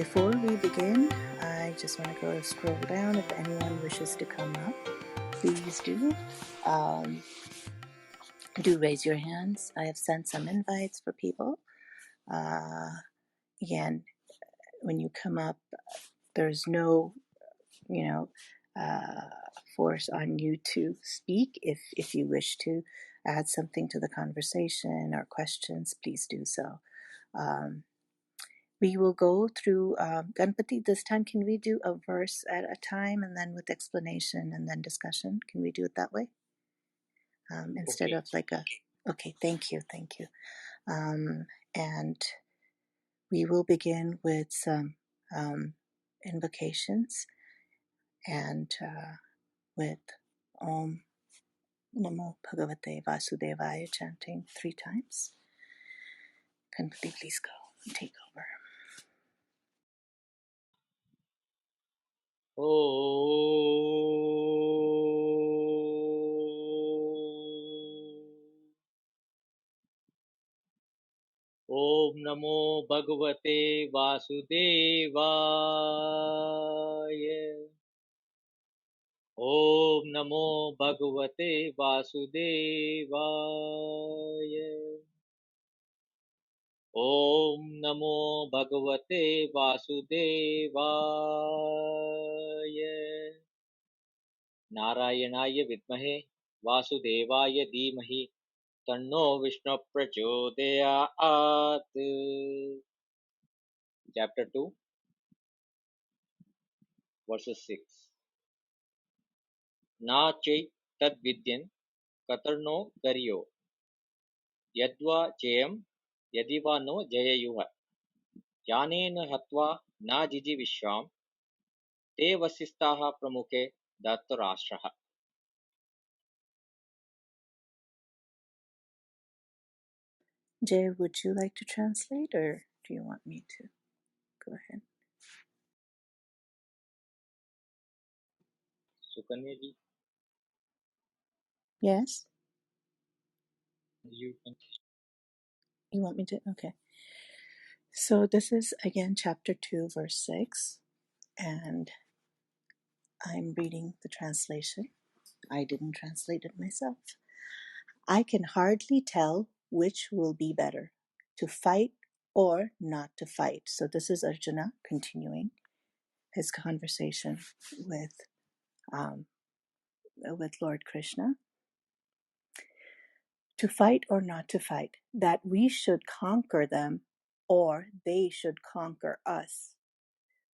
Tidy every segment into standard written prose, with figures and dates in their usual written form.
Before we begin, I just want to go scroll down. If anyone wishes to come up, please do. Do raise your hands. I have sent some invites for people. Again, when you come up, there's no, you know, force on you to speak. If you wish to add something to the conversation or questions, please do so. We will go through Ganpati. This time, can we do a verse at a time and then with explanation and then discussion? Can we do it that way? Instead of like a, okay, thank you. And we will begin with some invocations and with Om Namo Bhagavate Vasudevaya chanting 3 times. Ganpati, please go and take over. ॐ नमो भगवते वासुदेवाय। ॐ नमो भगवते वासुदेवाय। ॐ नमो भगवते वासुदेवाय। नारायणाय विद्महे वासुदेवाय धीमहि तन्नो विष्णु प्रचोदयात्। Chapter 2, verses 6. ना चै तद्विद्यन् कतर्नो गर्यो यद्वा जयं यदि वा नो जयेयुः यानेन हत्वा न जिजीविष्याम ते वसिष्ठाः प्रमुखे धृतराष्ट्रः। Jay, would you like to translate or do you want me to? Go ahead. Sukanya ji, Yes? you can. You want me to? Okay. So this is again chapter 2, verse 6, and I'm reading the translation. I didn't translate it myself. I can hardly tell which will be better, to fight or not to fight. So this is Arjuna continuing his conversation um, with Lord Krishna. To fight or not to fight, that we should conquer them or they should conquer us.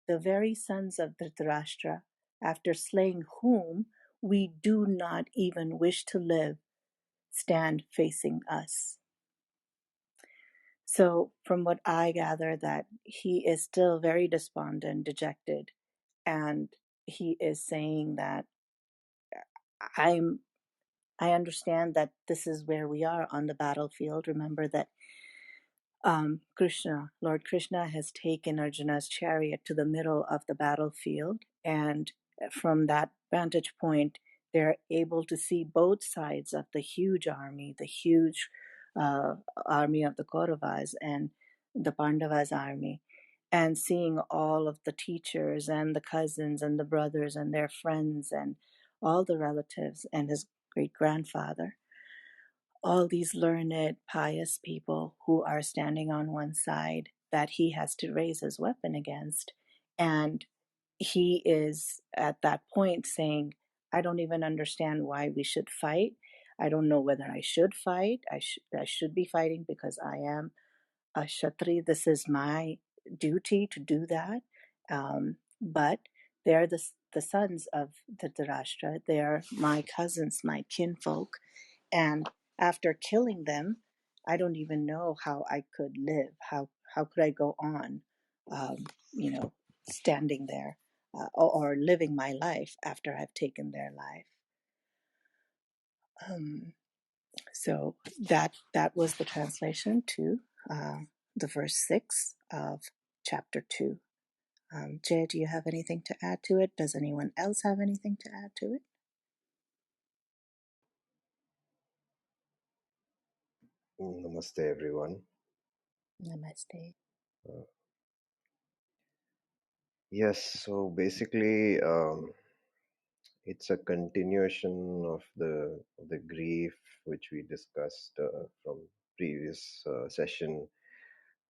The very sons of Dhritarashtra, after slaying whom we do not even wish to live, stand facing us. So from what I gather, that he is still very despondent, dejected, and he is saying that I understand that this is where we are on the battlefield. Remember that Lord Krishna has taken Arjuna's chariot to the middle of the battlefield, and from that vantage point, they're able to see both sides of the huge army, the huge army of the Kauravas and the Pandavas' army, and seeing all of the teachers and the cousins and the brothers and their friends and all the relatives and his great grandfather, all these learned, pious people who are standing on one side that he has to raise his weapon against. And he is at that point saying, I don't even understand why we should fight. I don't know whether I should fight. I should be fighting because I am a Kshatri. This is my duty to do that. But they're the sons of Dhritarashtra. They're my cousins, my kinfolk. And after killing them, I don't even know how I could live. How could I go on, standing there or living my life after I've taken their life? So that was the translation to the verse 6 of chapter 2. Jay, do you have anything to add to it? Does anyone else have anything to add to it? Namaste, everyone. Namaste. Yes, so basically, it's a continuation of the grief which we discussed from previous session,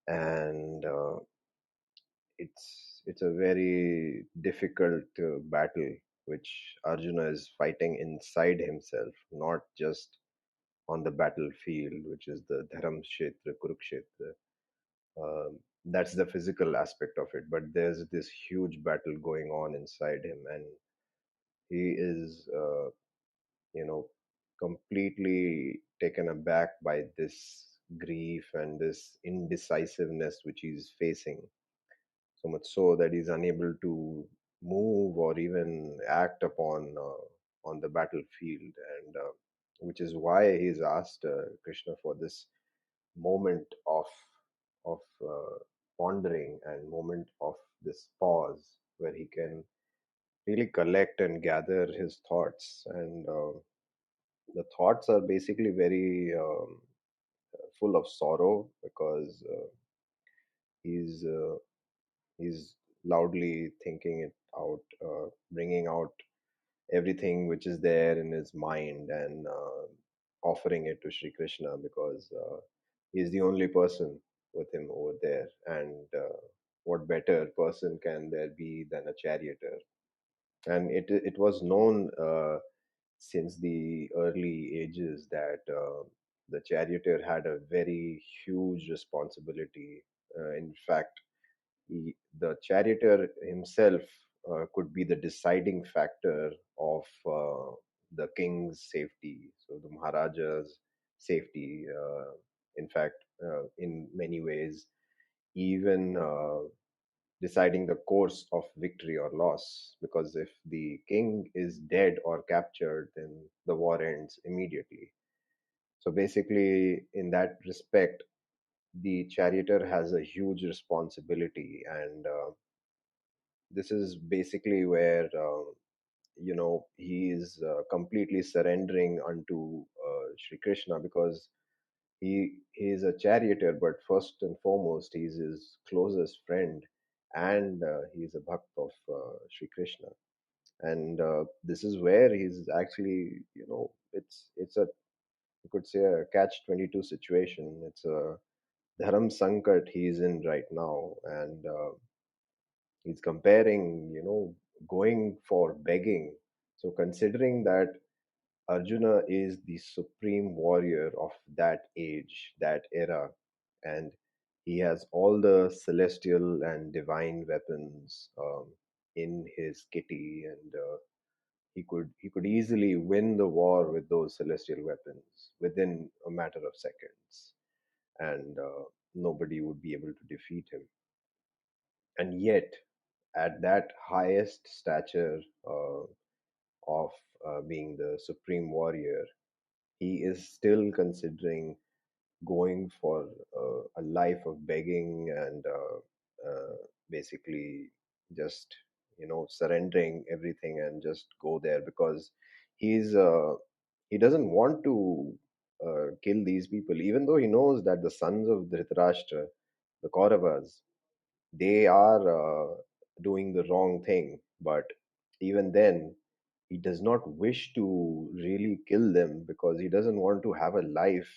and it's a very difficult battle which Arjuna is fighting inside himself, not just on the battlefield, which is the Dharamkshetra, Kurukshetra. That's the physical aspect of it, but there's this huge battle going on inside him, and he is, completely taken aback by this grief and this indecisiveness which he's facing, so much so that he's unable to move or even act upon on the battlefield, and which is why he's asked Krishna for this moment of pondering and moment of this pause where he can really collect and gather his thoughts, and the thoughts are basically very full of sorrow because he's he's loudly thinking it out, bringing out everything which is there in his mind, and offering it to Sri Krishna because he's the only person with him over there, and what better person can there be than a charioteer? And it was known since the early ages that the charioteer had a very huge responsibility. In fact, the charioteer himself could be the deciding factor of the king's safety, so the Maharaja's safety. In fact, in many ways, even deciding the course of victory or loss. Because if the king is dead or captured, then the war ends immediately. So basically, in that respect, the charioteer has a huge responsibility, and this is basically where he is completely surrendering unto Sri Krishna, because he is a charioteer, but first and foremost he's his closest friend, and he's a bhakt of Sri Krishna, and this is where he's actually, it's a, you could say, a catch 22 situation. It's a dharam sankat he's in right now, and he's comparing, going for begging. So considering that Arjuna is the supreme warrior of that age, that era, and he has all the celestial and divine weapons in his kitty, and he could easily win the war with those celestial weapons within a matter of seconds, and nobody would be able to defeat him. And yet, at that highest stature of being the supreme warrior, he is still considering going for a life of begging, and basically just surrendering everything and just go there, because he doesn't want to kill these people, even though he knows that the sons of Dhritarashtra, the Kauravas, they are doing the wrong thing. But even then, he does not wish to really kill them, because he doesn't want to have a life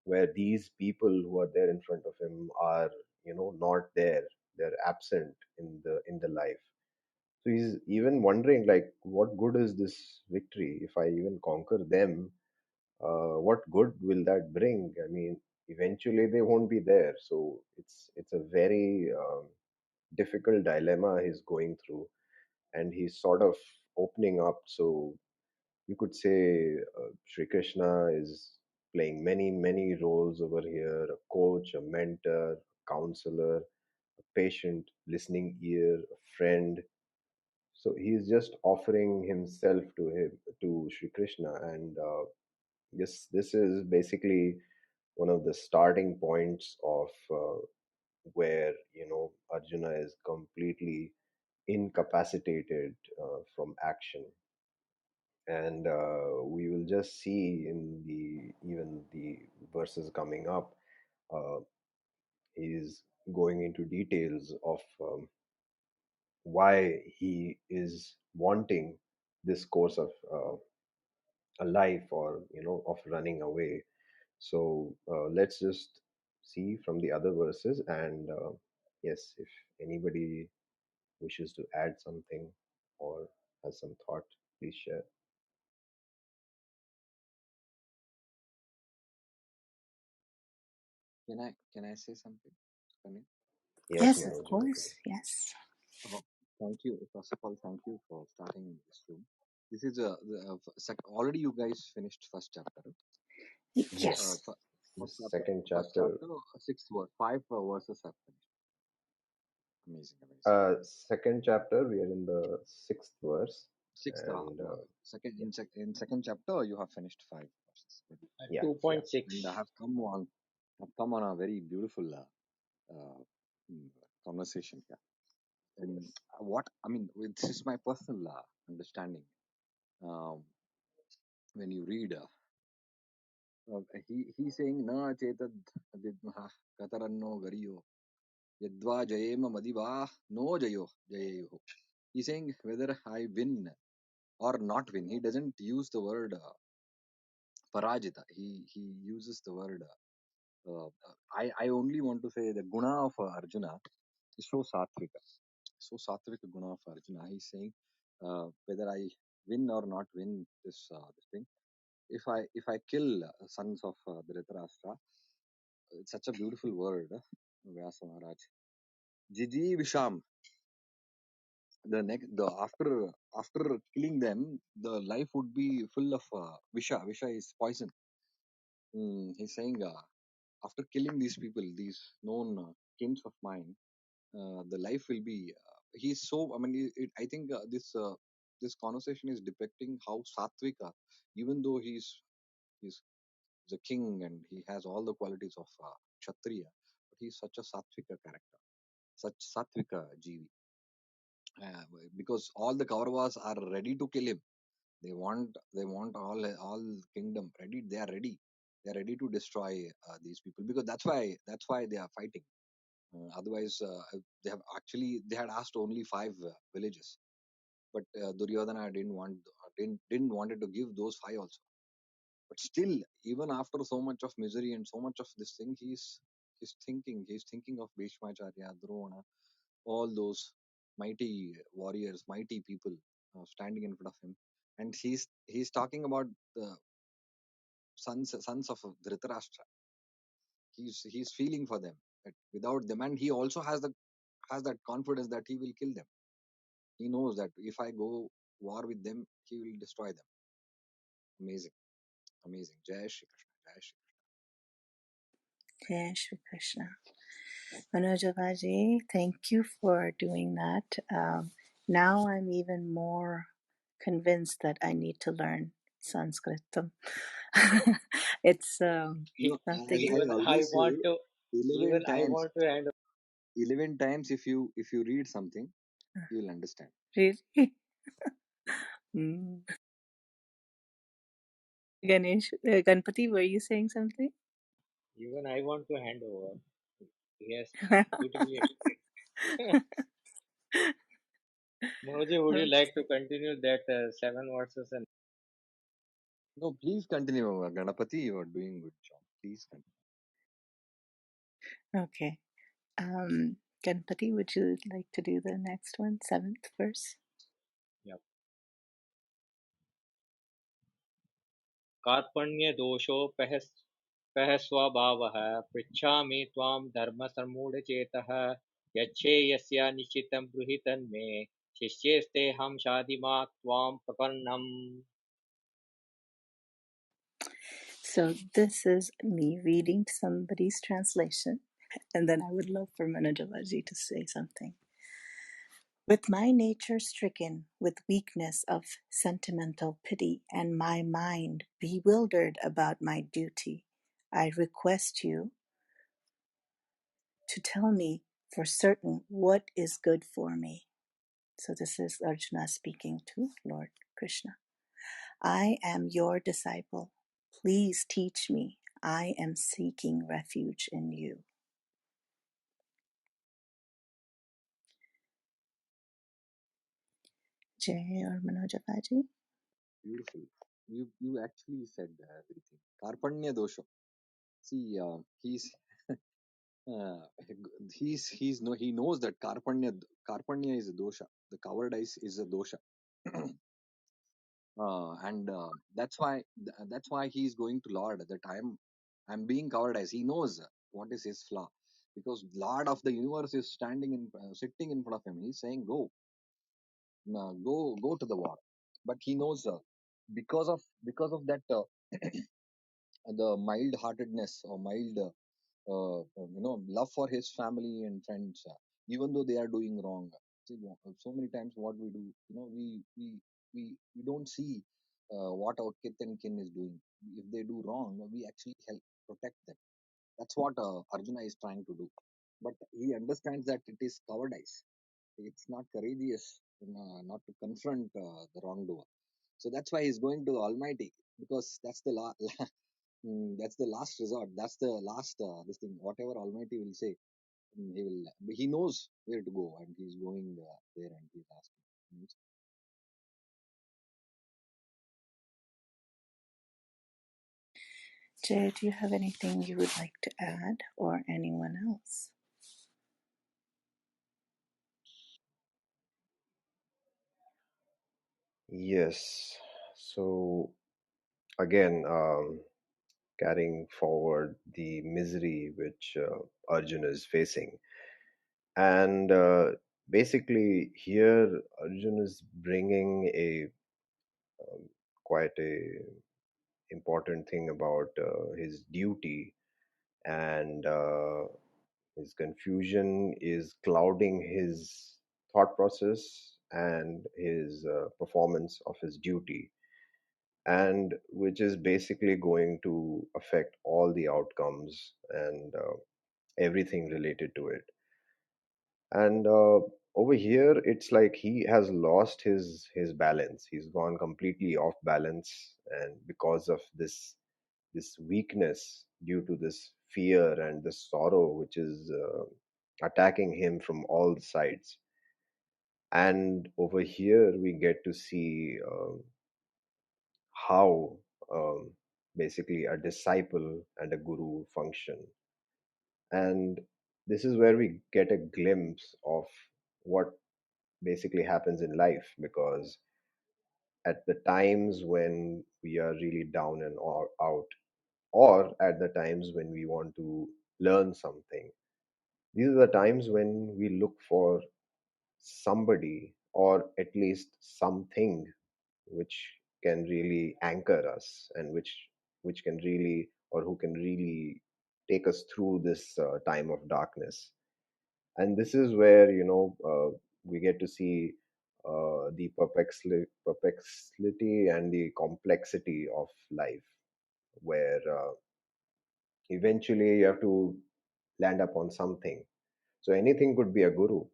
where these people who are there in front of him are, not there. They're absent in the life. So he's even wondering, like, what good is this victory if I even conquer them? What good will that bring? I mean, eventually they won't be there. So it's a very difficult dilemma he's going through, and he's sort of opening up. So you could say Sri Krishna is playing many, many roles over here: a coach, a mentor, a counselor, a patient, listening ear, a friend. So he's just offering himself to Sri Krishna, and this is basically one of the starting points of where Arjuna is completely incapacitated from action, and we will just see in the even the verses coming up. uh, he's going into details of why he is wanting this course of a life, or of running away. So let's just see from the other verses, and yes, if anybody wishes to add something or has some thought, please share. Can I say something? Can I? Yes, Yes, of Manoj, over to course. Yes. Oh, thank you. First of all, thank you for starting this room. This is already you guys finished first chapter. you. Yes. Uh, Yes, fir- the first chapter, second first chapter. chapter, sixth verse, five verses have finished. Amazing, amazing. Second chapter, we are in the sixth verse, Sixth, and yeah, in second chapter, you have finished five verses. yeah, yeah. 2.6. And have come on a very beautiful uh, mm, conversation here. And Yes. what I mean, this is my personal understanding. Um, when you read, he's saying, "Na chetad vidmah kataranno gariyo yadva jayema madiva no jayo jayayo." He's saying whether I win or not win. He doesn't use the word parajita. He uses the word. I only want to say the guna of Arjuna is so satvika. So satvika guna of Arjuna. He's saying whether I win or not win this thing. If I kill sons of Dhritarashtra, it's such a beautiful word, Vyasa Maharaj. Jiji Visham. After killing them, the life would be full of Visha. Visha is poison. He's saying after killing these people, these known kings of mine, the life will be. He's so. I mean, I think this conversation is depicting how Satvika, even though he's the king and he has all the qualities of Kshatriya, but he's such a Satvika character, such Satvika Jeevi. Because all the Kauravas are ready to kill him. They want all kingdom ready. They are ready. They are ready to destroy these people, because that's why they are fighting. Otherwise, they had asked only 5 villages, but Duryodhana didn't wanted to give those 5 also. But still, even after so much of misery and so much of this thing, he's thinking of Bhishmacharya, Drona, all those mighty warriors, mighty people standing in front of him, and he's talking about the sons of Dhritarashtra. He's feeling for them that without them, and he also has that confidence that he will kill them. He knows that if I go war with them, he will destroy them. Amazing, amazing. Jai Shri Krishna, Jai Shri. Jai Shri Krishna. Manojovaji, thank you for doing that. Now I'm even more convinced that I need to learn Sanskritam. It's No, as something. I Even I always say, want to, 11 even I times, want to hand. 11 times if you read something, you will understand. Really? Mm. Ganesh, Ganpati, were you saying something? Even I want to hand over. Yes, beautifully. Moji, would you like to continue that 7 verses? And No, please continue, Ganapati. You are doing good job. Please continue. Okay. Ganpati, would you like to do the next one, 7th verse? yeah. कार्पण्य दोषोपहः स्वभावः पृच्छामि त्वां धर्मसम्मूढचेतः यच्छेयस्य निश्चितं ब्रूहि तन्मे शिष्येस्तेऽहं शाधिमा त्वां प्रपन्नम्. So this is me reading somebody's translation, and then I would love for Manojavaji to say something. With my nature stricken with weakness of sentimental pity and my mind bewildered about my duty, I request you to tell me for certain what is good for me. So this is Arjuna speaking to Lord Krishna. I am your disciple. Please teach me. I am seeking refuge in you. Jay or Manojabaji? Beautiful. You actually said everything. Karpanya dosha. See, uh, he knows that karpanya is a dosha. The cowardice is a dosha. And that's why he is going to Lord that I'm being cowardice. He knows what is his flaw, because Lord of the universe is sitting in front of him. He's saying, go to the war. But he knows, because of that, the mild heartedness or mild love for his family and friends, even though they are doing wrong. See, so many times what we do, we don't see what our kith and kin is doing. If they do wrong, we actually help protect them. That's what Arjuna is trying to do. But he understands that it is cowardice. It's not courageous, not to confront the wrongdoer. So that's why he's going to the Almighty, because that's the that's the last resort. That's the last this thing. Whatever Almighty will say, he knows where to go, and he's going there, and he's asking. Jay, do you have anything you would like to add, or anyone else? Yes. So again, carrying forward the misery which Arjuna is facing, and basically here Arjuna is bringing a quite a important thing about his duty, and his confusion is clouding his thought process and his performance of his duty, and which is basically going to affect all the outcomes and everything related to it. And over here it's like he has lost his balance. He's gone completely off balance, and because of this weakness, due to this fear and this sorrow which is attacking him from all sides. And over here we get to see how basically a disciple and a guru function. And this is where we get a glimpse of what basically happens in life, because at the times when we are really down and or out, or at the times when we want to learn something, these are the times when we look for somebody, or at least something, which can really anchor us, and which can really, or who can really take us through this time of darkness. And this is where we get to see the perplexity and the complexity of life, where eventually you have to land up on something. So anything could be a guru.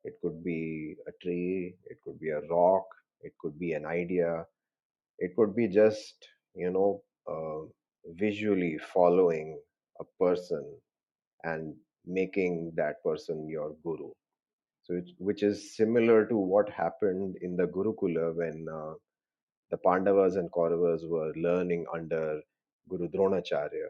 It could be a tree, it could be a rock, it could be an idea, it could be just, you know, visually following a person and making that person your guru. So, which is similar to what happened in the Gurukula when the Pandavas and Kauravas were learning under Guru Dronacharya.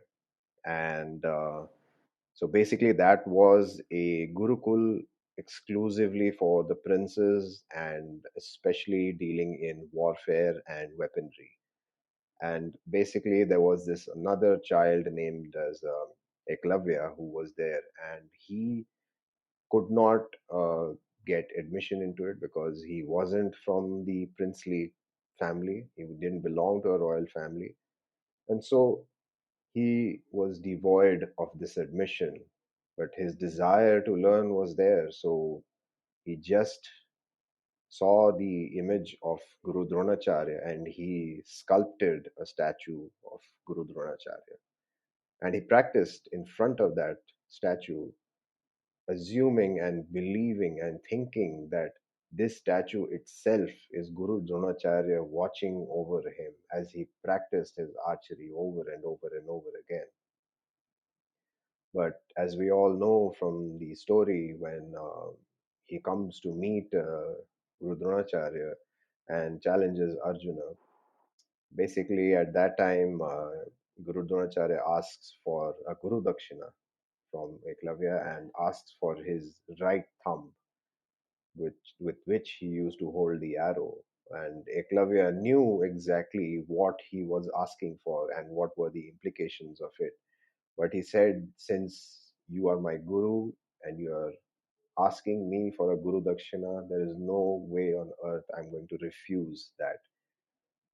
And so basically, that was a Gurukul exclusively for the princes, and especially dealing in warfare and weaponry. And basically, there was this another child named as Eklavya who was there, and he could not get admission into it because he wasn't from the princely family. He didn't belong to a royal family, and so he was devoid of this admission. But his desire to learn was there, so he just saw the image of Guru Dronacharya and he sculpted a statue of Guru Dronacharya. And he practiced in front of that statue, assuming and believing and thinking that this statue itself is Guru Dronacharya watching over him as he practiced his archery over and over and over again. But as we all know from the story, when he comes to meet Guru Dronacharya and challenges Arjuna. Basically, at that time, Guru Dronacharya asks for a Guru Dakshina from Eklavya and asks for his right thumb, with which he used to hold the arrow. And Eklavya knew exactly what he was asking for and what were the implications of it. But he said, since you are my guru and you are asking me for a Guru Dakshina, there is no way on earth I'm going to refuse that.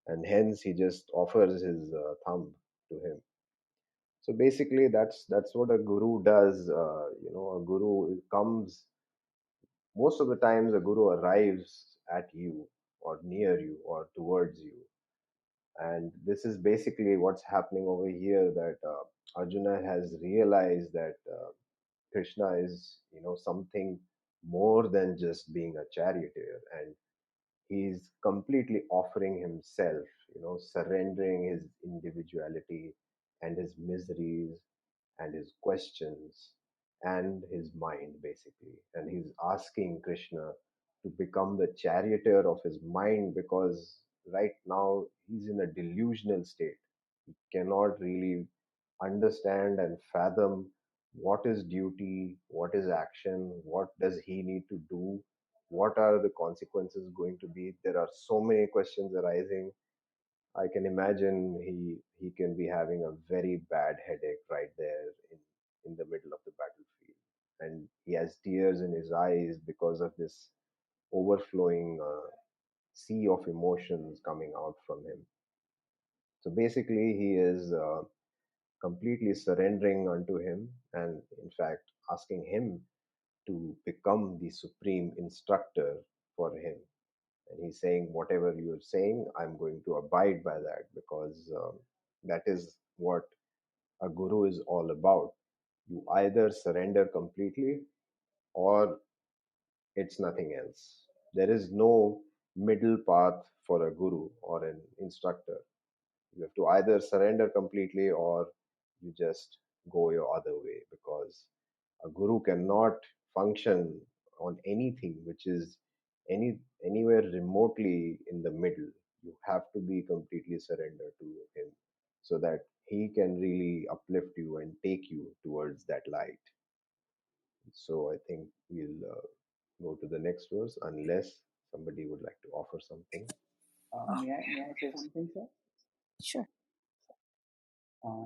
And hence he just offers his thumb to him. So basically, that's what a guru does. A guru comes, most of the times a guru arrives at you or near you or towards you, and this is basically what's happening over here, that Arjuna has realized that Krishna is something more than just being a charioteer, and he's completely offering himself, surrendering his individuality and his miseries and his questions and his mind, basically. And he's asking Krishna to become the charioteer of his mind, because right now he's in a delusional state. He cannot really understand and fathom what is duty, what is action, what does he need to do, what are the consequences going to be. There are so many questions arising. I can imagine he can be having a very bad headache right there in the middle of the battlefield, and he has tears in his eyes because of this overflowing sea of emotions coming out from him. So basically, he is completely surrendering unto him, and in fact asking him to become the supreme instructor for him. And he's saying, whatever you're saying, I'm going to abide by that, because that is what a guru is all about. You either surrender completely or it's nothing else. There is no middle path for a guru or an instructor. You have to either surrender completely or you just go your other way, because a guru cannot function on anything which is anywhere remotely in the middle. You have to be completely surrendered to him so that he can really uplift you and take you towards that light. So I think we'll go to the next verse, unless somebody would like to offer something. May I say something, sir? Sure.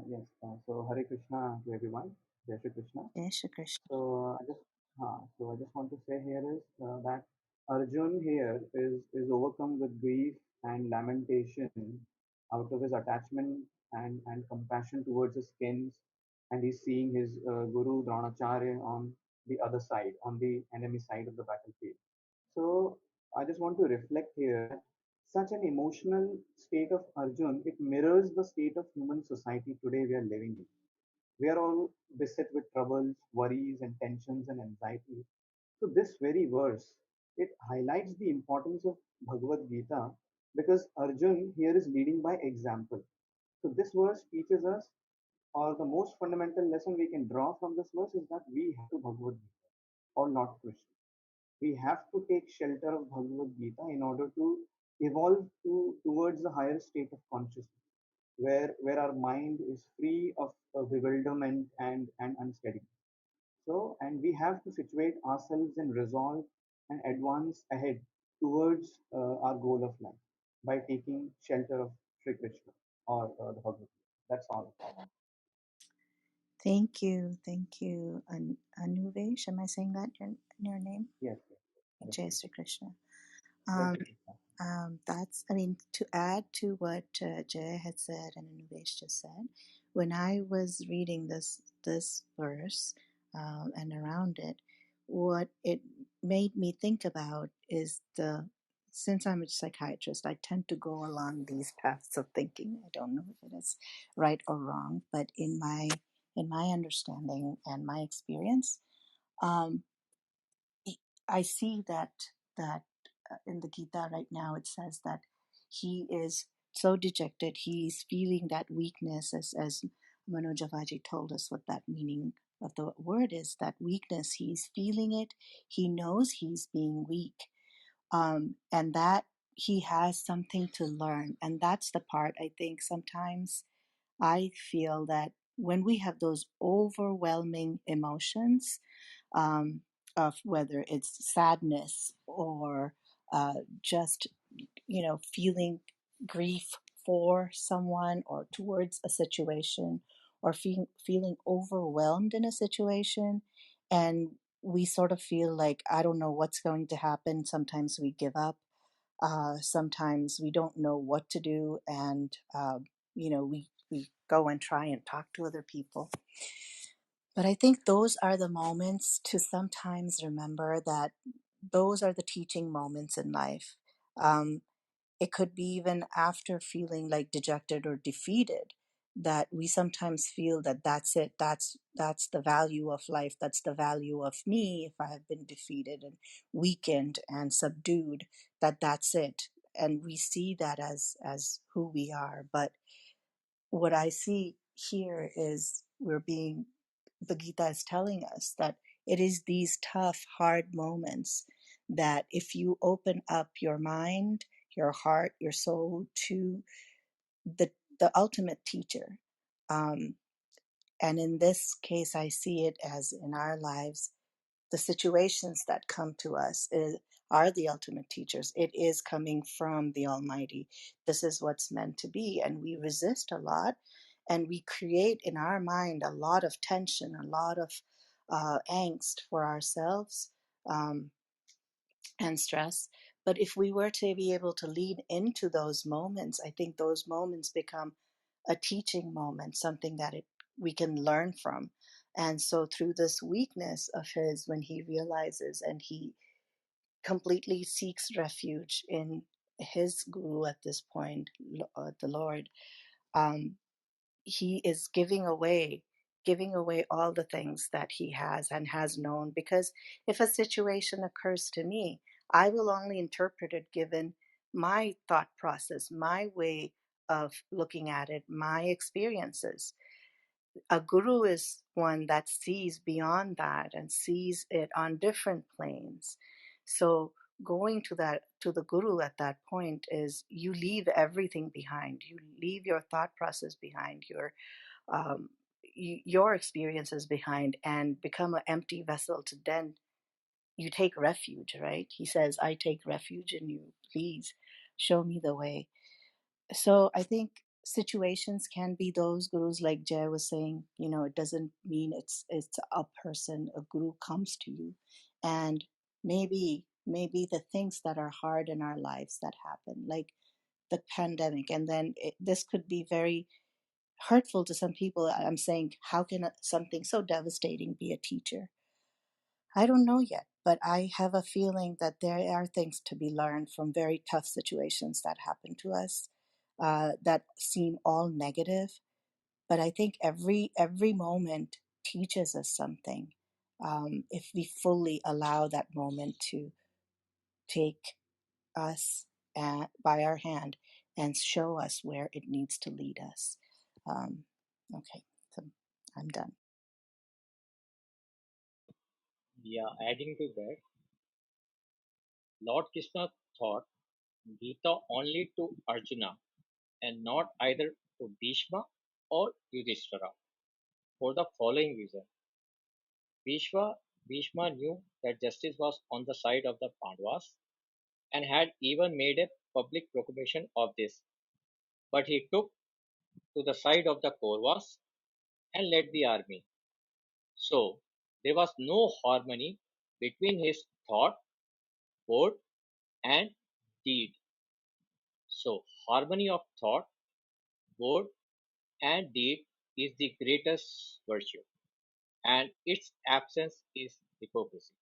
Yes. So Hare Krishna to everyone. Jai Shri Krishna. Jai Shri Krishna. So I just want to say here is that Arjun here is overcome with grief and lamentation out of his attachment and compassion towards his kins, and he's seeing his Guru Dronacharya on the other side, on the enemy side of the battlefield. So I just want to reflect here that such an emotional state of Arjun, it mirrors the state of human society today we are living in. We are all beset with troubles, worries, and tensions and anxiety. So this very verse, it highlights the importance of Bhagavad Gita, because Arjun here is leading by example. So this verse teaches us, or the most fundamental lesson we can draw from this verse is that we have to Bhagavad Gita or not Krishna. We have to take shelter of Bhagavad Gita in order to evolve towards the higher state of consciousness, where our mind is free of bewilderment and unsteadiness. So, and we have to situate ourselves in resolve and advance ahead towards our goal of life by taking shelter of Sri Krishna or the Bhagavad Gita. That's all. Thank you. Thank you. Anuvesh, am I saying that your name? Yes, yes, yes, Jai yes. Shri Krishna. Jai Um, Shri Krishna. I mean, to add to what Jay had said and Anuvesh just said, when I was reading this verse and around it, what it made me think about is since I'm a psychiatrist, I tend to go along these paths of thinking. I don't know if it is right or wrong, but in my understanding and my experience, um, I see that in the Gita right now it says that he is so dejected. He's feeling that weakness, as Manojavaji told us what that meaning of the word is. That weakness, he's feeling it. He knows he's being weak, and that he has something to learn. And that's the part I think sometimes I feel that when we have those overwhelming emotions, um, of whether it's sadness or just, feeling grief for someone or towards a situation, or feeling overwhelmed in a situation, and we sort of feel like, I don't know what's going to happen. Sometimes we give up. Sometimes we don't know what to do, and we go and try and talk to other people. But I think those are the moments to sometimes remember that those are the teaching moments in life. Um, it could be even after feeling like dejected or defeated, that we sometimes feel that that's it. That's the value of life. That's the value of me. If I have been defeated and weakened and subdued, that's it. And we see that as who we are. But what I see here is the Gita is telling us that it is these tough, hard moments that if you open up your mind, your heart, your soul to the ultimate teacher, um, and in this case, I see it as in our lives, the situations that come to us are the ultimate teachers. It is coming from the Almighty. This is what's meant to be. And we resist a lot, and we create in our mind a lot of tension, a lot of angst for ourselves, and stress. But if we were to be able to lean into those moments, I think those moments become a teaching moment, something that we can learn from. And so, through this weakness of his, when he realizes and he completely seeks refuge in his guru at this point, the Lord, um, he is giving away all the things that he has and has known. Because if a situation occurs to me, I will only interpret it given my thought process, my way of looking at it, my experiences. A guru is one that sees beyond that and sees it on different planes. So going to the guru at that point is, you leave everything behind. You leave your thought process behind, um, your experiences behind, and become an empty vessel. To then you take refuge, right? He says, I take refuge in you. Please show me the way. So I think situations can be those gurus, like Jay was saying. It doesn't mean it's a person. A guru comes to you, and maybe the things that are hard in our lives that happen, like the pandemic, and then this could be very hurtful to some people. I'm saying, how can something so devastating be a teacher? I don't know yet, but I have a feeling that there are things to be learned from very tough situations that happen to us, that seem all negative. But I think every moment teaches us something, if we fully allow that moment to take us by our hand and show us where it needs to lead us. Um, okay, so I'm done. Yeah, adding to that, Lord Krishna taught Gita only to Arjuna and not either to Bhishma or Yudhishthira for the following reason. Bhishma knew that justice was on the side of the Pandavas and had even made a public proclamation of this, but he took to the side of the Kauravas and led the army. So there was no harmony between his thought, word, and deed. So harmony of thought, word, and deed is the greatest virtue, and its absence is hypocrisy.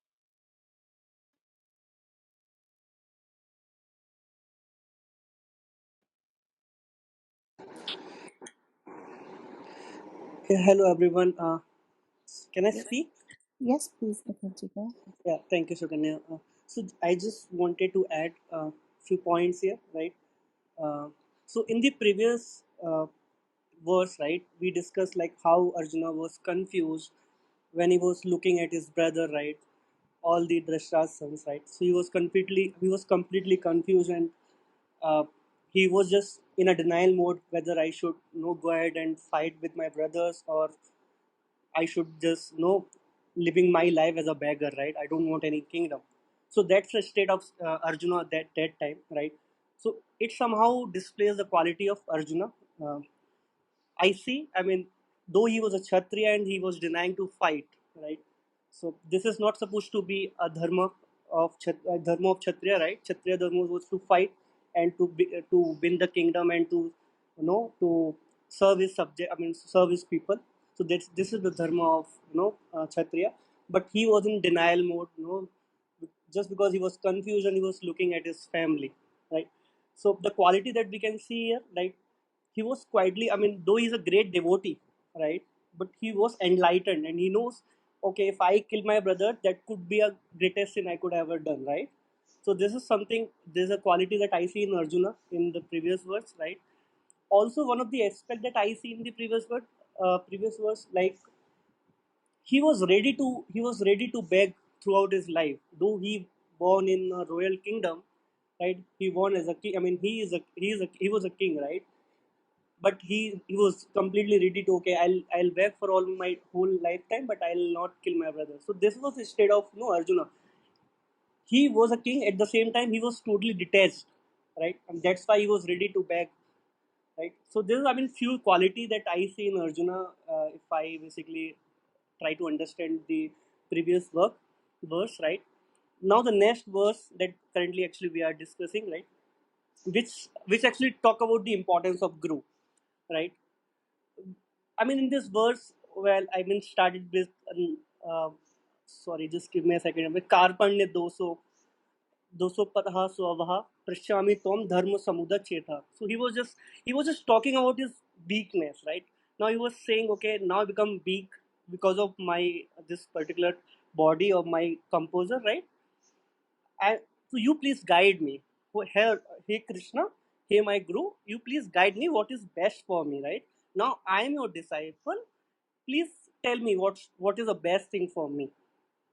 Yeah, hello everyone. Can I Yes, speak? yes, please, Nikunjika. Yeah, thank you, Sukanya. So I just wanted to add a few points here, right? Uh, so in the previous verse, right, we discussed like how Arjuna was confused when he was looking at his brother, right? all the Drashta's sons, right? So he was completely confused, and uh, he was just in a denial mode whether I should go ahead and fight with my brothers, or I should just living my life as a beggar, right? I don't want any kingdom. So that's the state of Arjuna at that time, right? So it somehow displays the quality of Arjuna. Uh, I see. I mean, though he was a Kshatriya and he was denying to fight, right? So this is not supposed to be a dharma of Kshatriya, right? Kshatriya dharma was to fight and to win the kingdom and to to serve his subject. I mean, serve his people. So this is the dharma of Kshatriya. But he was in denial mode, just because he was confused and he was looking at his family, right? So the quality that we can see here, right? He was quietly, I mean, though he's a great devotee, right? But he was enlightened and he knows, okay, if I kill my brother, that could be a greatest sin I could ever done, right? So this is something, there's a quality that I see in Arjuna in the previous verse, right? Also, one of the aspect that I see in the previous verse, like he was ready to beg throughout his life, though he born in a royal kingdom, right? He born as a king. I mean, he was a king, right? But he was completely ready to, okay, I'll beg for all my whole lifetime, but I'll not kill my brother. So this was the state of Arjuna. He was a king, at the same time he was totally detached, right? And that's why he was ready to beg, right? So this is, I mean, few quality that I see in Arjuna. If I basically try to understand the previous verse, right? Now the next verse that currently actually we are discussing, right, which actually talk about the importance of guru, right? I mean, in this verse, well, I mean, started with, uh, sorry, just give me a second. With Karpanya doso patah swavaha prashami tom dharma samudha chetha. So he was just talking about his weakness, right? Now he was saying, okay, now I become weak because of my this particular body of my composer, right? And so you please guide me. Oh, here, hey Krishna, hey my guru, you please guide me what is best for me, right? Now I am your disciple. Please tell me what is the best thing for me.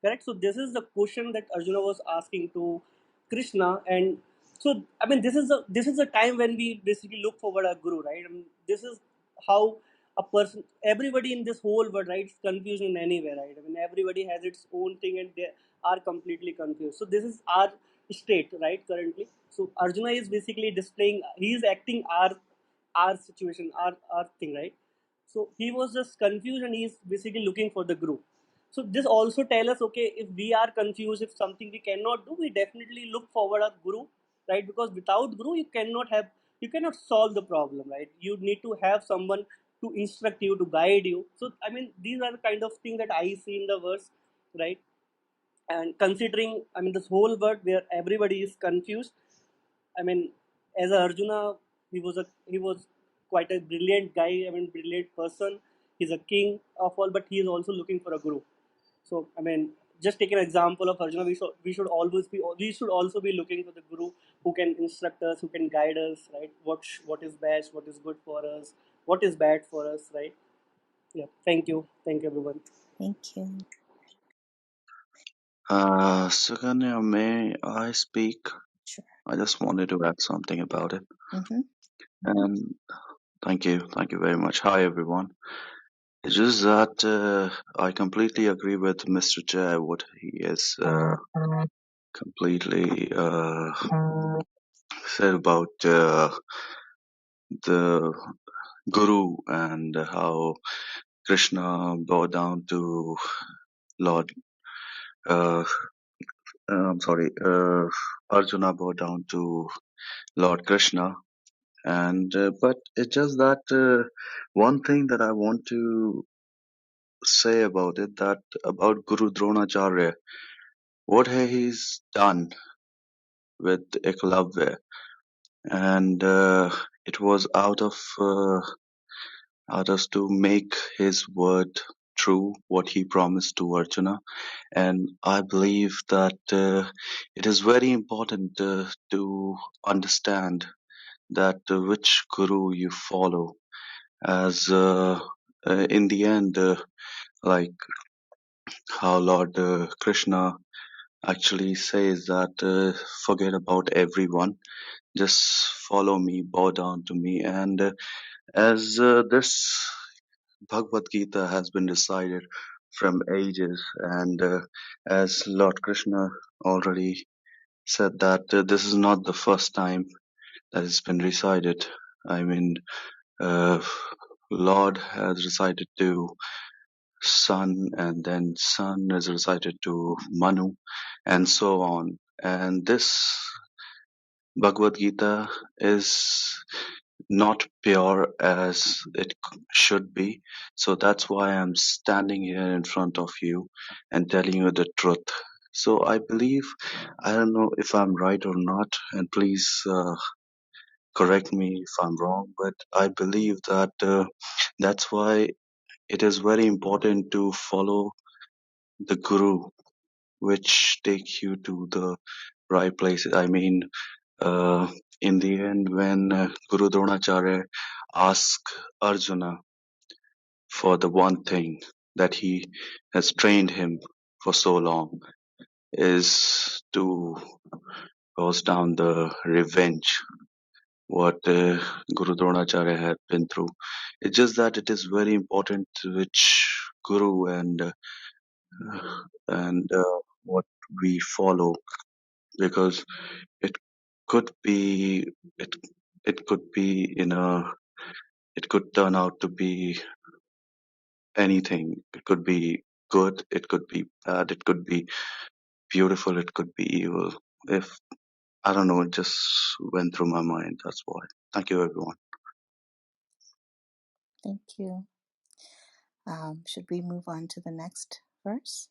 Correct. So this is the question that Arjuna was asking to Krishna, and so I mean this is a time when we basically look forward a guru, right? I mean, this is how a person, everybody in this whole world, right, is confused in anywhere, right? I mean, everybody has its own thing and they are completely confused. So this is our state, right, currently. So Arjuna is basically displaying, he is acting our situation, our thing, right? So he was just confused and he's basically looking for the guru. So this also tell us, okay, if we are confused, if something we cannot do, we definitely look forward a guru, right? Because without guru, you cannot solve the problem, right? You need to have someone to instruct you, to guide you. So I mean, these are the kind of things that I see in the verse, right? And considering, I mean, this whole world where everybody is confused, I mean, as a Arjuna, he was quite a brilliant guy. I mean, brilliant person. He's a king of all, but he is also looking for a guru. So I mean, just take an example of Arjuna. We should also be looking for the guru who can instruct us, who can guide us, right? What is best, what is good for us, what is bad for us, right? Yeah. Thank you, everyone. Thank you. Suganya, may I speak? Sure. I just wanted to add something about it. Mm-hmm. And thank you very much. Hi, everyone. It's just that I completely agree with Mr. Jay, what he has completely said about the Guru and how Krishna bowed down to Lord. Uh, I'm sorry, Arjuna bowed down to Lord Krishna. And but it's just that one thing that I want to say about it, that about Guru Dronacharya, what he's done with Eklavya, and it was out of to make his word true, what he promised to Arjuna. And I believe that it is very important to understand that which guru you follow, as in the end, like how Lord Krishna actually says that forget about everyone, just follow me, bow down to me. And as this Bhagavad Gita has been decided from ages, and as Lord Krishna already said that this is not the first time that it's been recited. I mean, uh, Lord has recited to Son, and then Son is recited to Manu, and so on. And this Bhagavad Gita is not pure as it should be. So that's why I'm standing here in front of you and telling you the truth. So I believe, I don't know if I'm right or not, and please correct me if I'm wrong, but I believe that that's why it is very important to follow the Guru, which take you to the right places. I mean, uh, in the end, when Guru Dronacharya asked Arjuna for the one thing that he has trained him for so long, is to cause down the revenge what Guru Dronacharya had been through. It's just that it is very important which Guru and what we follow, because it could be it it could be in a it could turn out to be anything. It could be good, it could be bad, it could be beautiful, it could be evil. If I don't know, it just went through my mind. That's why. Thank you, everyone. Thank you. Should we move on to the next verse?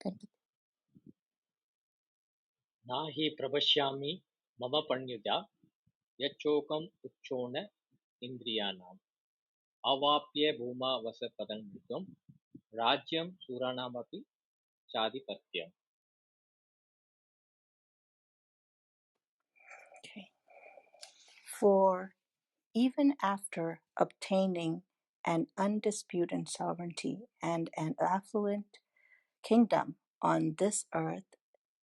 Good. न हि प्रपश्यामि मम पण्युजा यच्चोकम् उच्छोन इन्द्रियाणाम् अवाप्य भूमा वसपदं विद्वम् राज्यं सुराणामपि चाधिपत्यम्. Okay. For even after obtaining an undisputed sovereignty and an affluent kingdom on this earth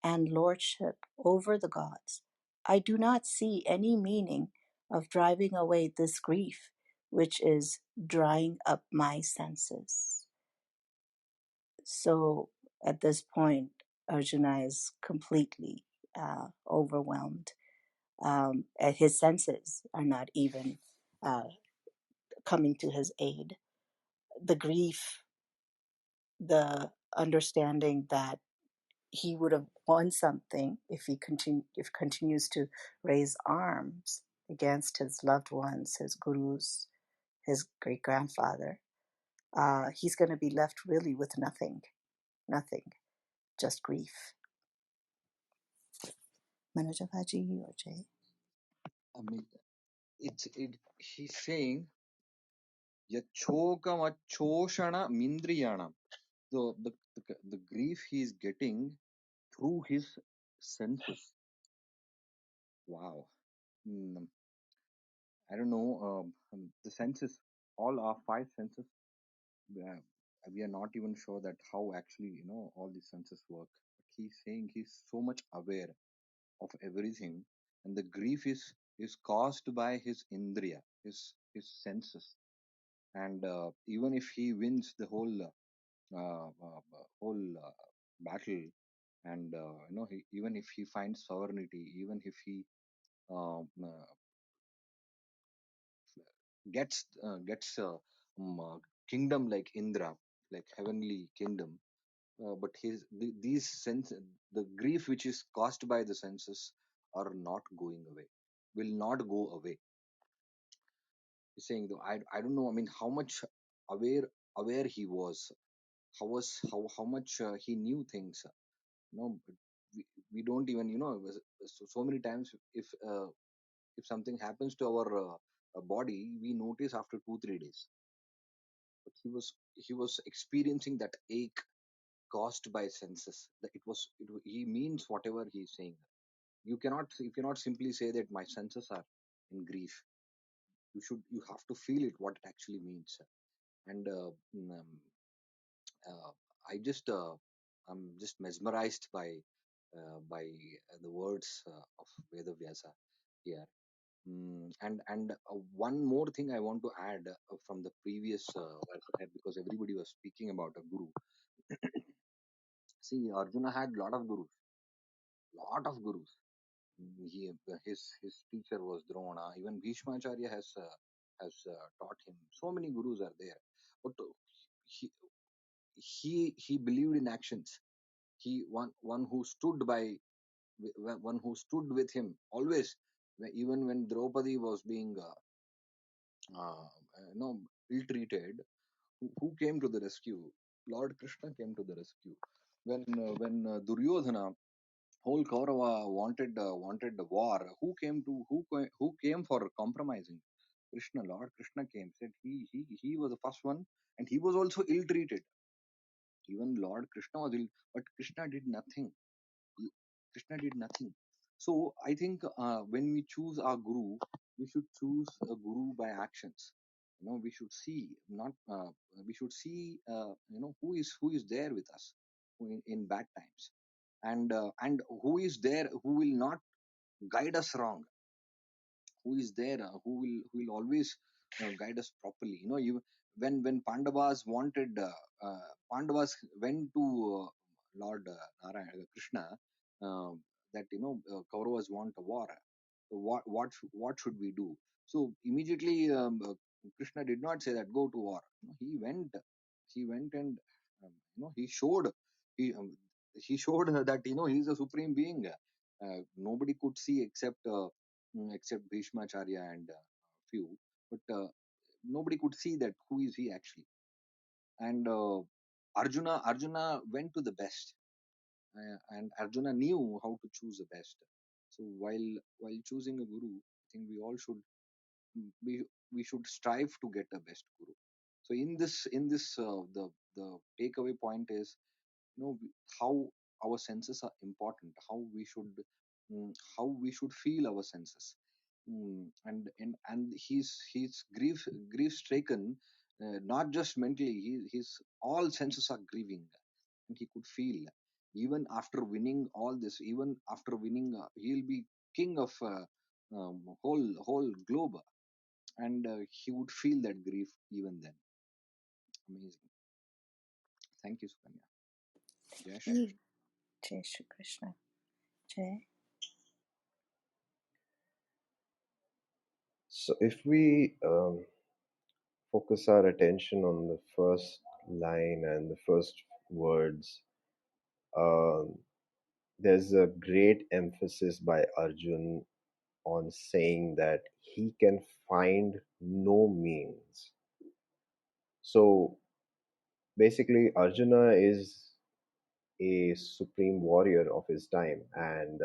and lordship over the gods, I do not see any meaning of driving away this grief, which is drying up my senses. So at this point, Arjuna is completely overwhelmed. And his senses are not even coming to his aid. The grief, the understanding that he would have won something if continues to raise arms against his loved ones, his gurus, his great grandfather. He's going to be left really with nothing, just grief. Manojabaji or Jay? I mean, he's saying Yachokamachoshana Mindriyana. The grief he is getting through his senses. Wow. Mm, I don't know. The senses, all our five senses, uh, we are not even sure that how actually, all these senses work. But he's saying he's so much aware of everything, and the grief is caused by his indriya, his senses. And even if he wins the whole battle, and even if he finds sovereignty, even if he uh, uh, gets kingdom like Indra, like heavenly kingdom, but these sense, the grief which is caused by the senses are not going away, will not go away. He's saying though, I don't know. I mean, how much aware he was, how much he knew things. But we don't even so many times if something happens to our body, we notice after 2-3 days. But he was experiencing that ache caused by senses. That he means whatever he is saying. You cannot simply say that my senses are in grief. You have to feel it, what it actually means. And uh, I just I'm just mesmerized by the words of Vedavyasa here. One more thing I want to add from the previous because everybody was speaking about a guru. See, Arjuna had lot of gurus. His teacher was Drona. Even Bhishmacharya has taught him. So many gurus are there, but he he believed in actions. He one who stood by one who stood with him always. Even when Draupadi was being you know ill-treated, who came to the rescue? Lord Krishna came to the rescue. When Duryodhana whole Kaurava wanted the war, who came for compromising? Krishna, Lord Krishna came, said he was the first one, and he was also ill-treated. Even Lord Krishna was ill, but Krishna did nothing. Krishna did nothing. So I think when we choose our guru, we should choose a guru by actions. We should see not we should see who is there with us in bad times, and who is there who will not guide us wrong, who is there who will always guide us properly. When Pandavas wanted Pandavas went to Lord Narayana Krishna, uh, that Kauravas want a war. So what should we do? So immediately Krishna did not say that go to war. He went and he showed he he showed that he is a supreme being. Nobody could see except Bhishmacharya and few, but nobody could see that who is he actually. And Arjuna went to the best, and Arjuna knew how to choose the best. So while choosing a guru, I think we all should we should strive to get a best guru. So in this the takeaway point is, how our senses are important, how we should feel our senses. And he's grief stricken, not just mentally. His all senses are grieving, and he could feel. Even after winning all this, even after winning, he'll be king of whole globe, and he would feel that grief even then. Amazing. Thank you, Sukanya. Jai Shri Mm. Krishna. Jai Shri Krishna. Jai. So if we focus our attention on the first line and the first words, um, there's a great emphasis by Arjun on saying that he can find no means. So basically, Arjuna is a supreme warrior of his time, and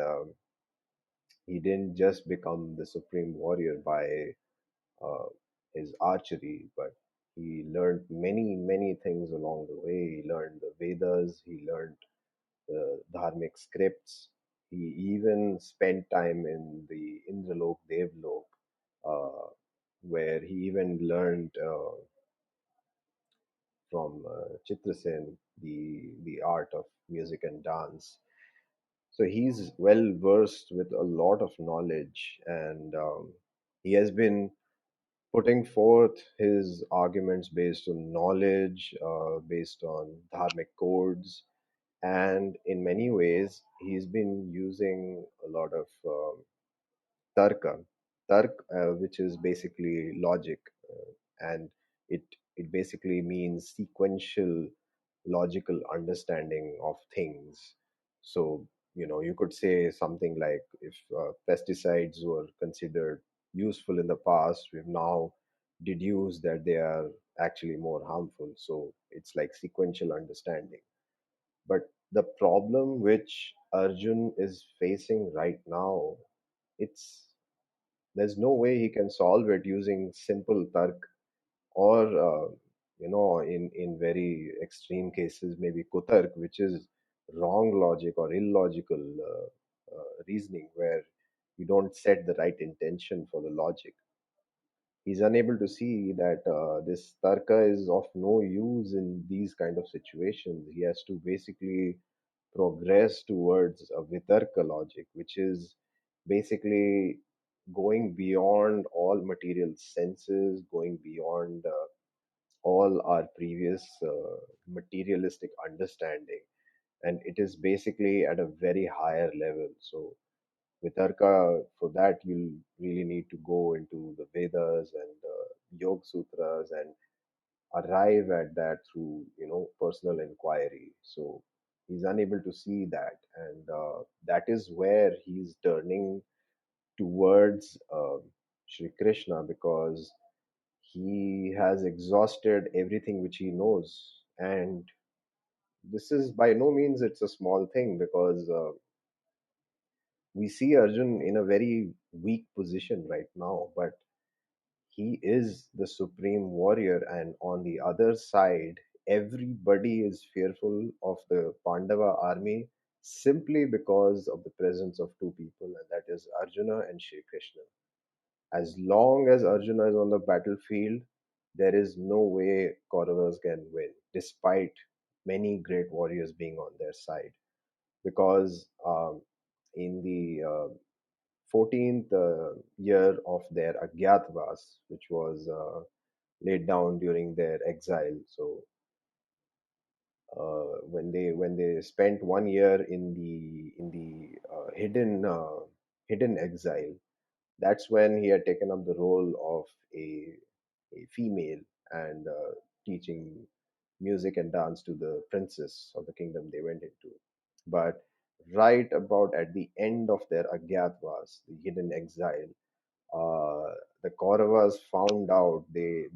he didn't just become the supreme warrior by uh, his archery, but he learned many, many things along the way. He learned the Vedas, he learned the Dharmic scripts. He even spent time in the Indralok, Devlok, where he even learned from Chitrasen the art of music and dance. So he's well versed with a lot of knowledge, and he has been putting forth his arguments based on knowledge, based on dharmic codes, and in many ways, he's been using a lot of tarka, which is basically logic, and it it basically means sequential logical understanding of things. So you could say something like, if pesticides were considered useful in the past, we've now deduced that they are actually more harmful. So it's like sequential understanding. But the problem which Arjun is facing right now, it's there's no way he can solve it using simple tark, or in very extreme cases maybe kutark, which is wrong logic or illogical reasoning, where you don't set the right intention for the logic. he's unable to see that this tarka is of no use in these kind of situations. He has to basically progress towards a vitarka logic, which is basically going beyond all material senses, going beyond all our previous materialistic understanding, and it is basically at a very higher level. So vitarka, for that you'll really need to go into the Vedas and Yoga Sutras and arrive at that through personal inquiry. So he's unable to see that, and that is where he's turning towards Shri Krishna, because he has exhausted everything which he knows. And this is by no means it's a small thing, because we see Arjun in a very weak position right now, but he is the supreme warrior, and on the other side everybody is fearful of the Pandava army simply because of the presence of two people, and that is Arjuna and Shri Krishna. As long as Arjuna is on the battlefield, there is no way Kauravas can win, despite many great warriors being on their side. Because in the 14th year of their Agyatvas, which was laid down during their exile. So when they spent 1 year in the hidden exile, that's when he had taken up the role of a female and teaching music and dance to the princess of the kingdom they went into. But right about at the end of their Agyatvas, the hidden exile, the Kauravas found out, they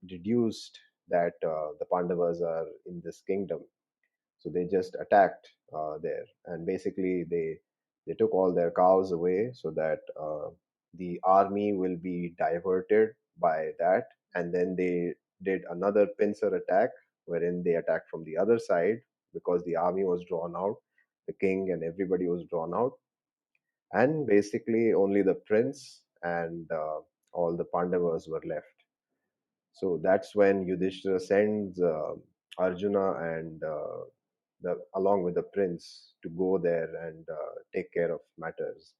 deduced that the Pandavas are in this kingdom, so they just attacked there, and basically they took all their cows away so that the army will be diverted by that, and then they did another pincer attack wherein they attacked from the other side because the army was drawn out, the king and everybody was drawn out, and basically only the prince and all the Pandavas were left. So that's when Yudhishthira sends Arjuna and along with the prince to go there and take care of matters.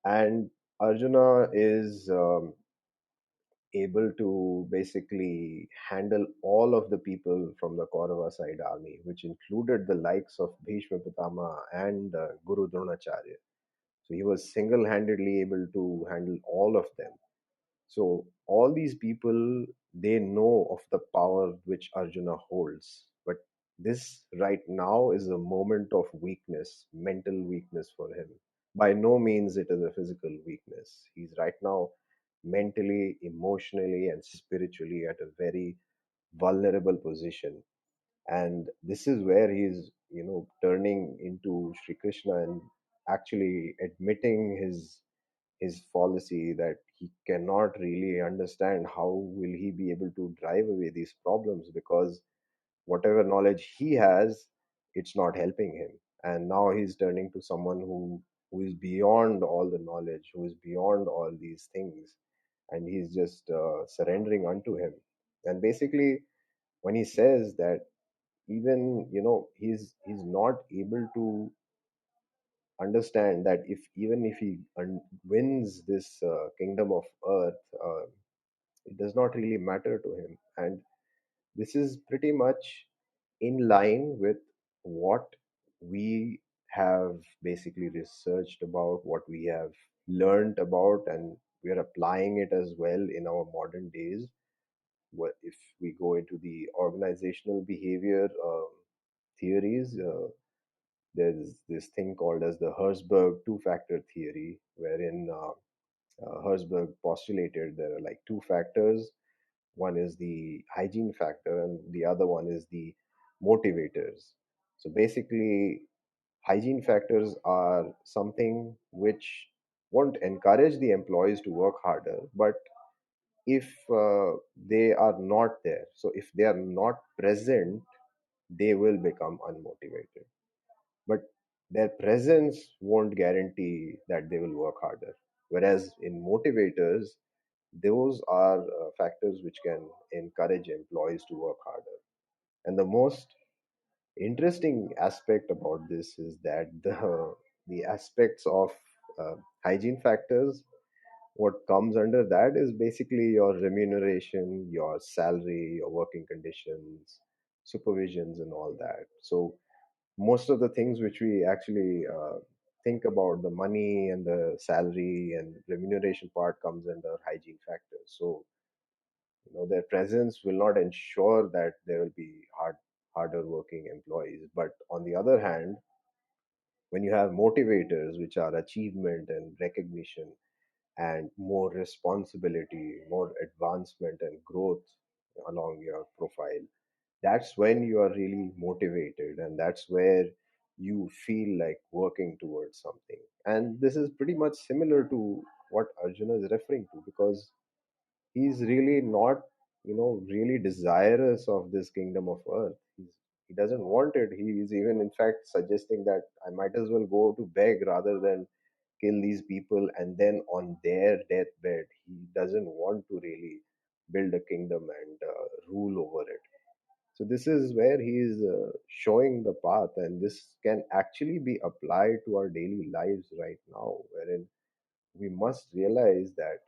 And Arjuna is able to basically handle all of the people from the Kaurava side army, which included the likes of Bhishma Pitama and Guru Dronacharya. So he was single-handedly able to handle all of them. So all these people, they know of the power which Arjuna holds. But this right now is a moment of weakness, mental weakness for him. By no means it is a physical weakness. He's right now mentally, emotionally, and spiritually at a very vulnerable position. And this is where he's, turning into Sri Krishna and actually admitting his fallacy, that he cannot really understand how will he be able to drive away these problems, because whatever knowledge he has, it's not helping him. And now he's turning to someone who is beyond all the knowledge, who is beyond all these things, and he's just surrendering unto him. And basically when he says that, even he's not able to understand that if even if he wins this kingdom of earth, it does not really matter to him. And this is pretty much in line with what we have basically researched about, what we have learned about, and we are applying it as well in our modern days. If we go into the organizational behavior theories, there's this thing called as the Herzberg two-factor theory, wherein Herzberg postulated there are like two factors. One is the hygiene factor, and the other one is the motivators. So basically, hygiene factors are something which won't encourage the employees to work harder, but if they are not there, so if they are not present, they will become unmotivated. But their presence won't guarantee that they will work harder. Whereas in motivators, those are factors which can encourage employees to work harder. And the most interesting aspect about this is that the aspects of uh, hygiene factors, what comes under that is basically your remuneration, your salary, your working conditions, supervisions, and all that. So most of the things which we actually think about, the money and the salary and remuneration part, comes under hygiene factors. So their presence will not ensure that there will be harder working employees. But on the other hand, when you have motivators, which are achievement and recognition and more responsibility, more advancement and growth along your profile, that's when you are really motivated, and that's where you feel like working towards something. And this is pretty much similar to what Arjuna is referring to, because he's really not really desirous of this kingdom of earth. He doesn't want it. He is even in fact suggesting that I might as well go to beg rather than kill these people, and then on their deathbed he doesn't want to really build a kingdom and rule over it. So this is where he is showing the path, and this can actually be applied to our daily lives right now, wherein we must realize that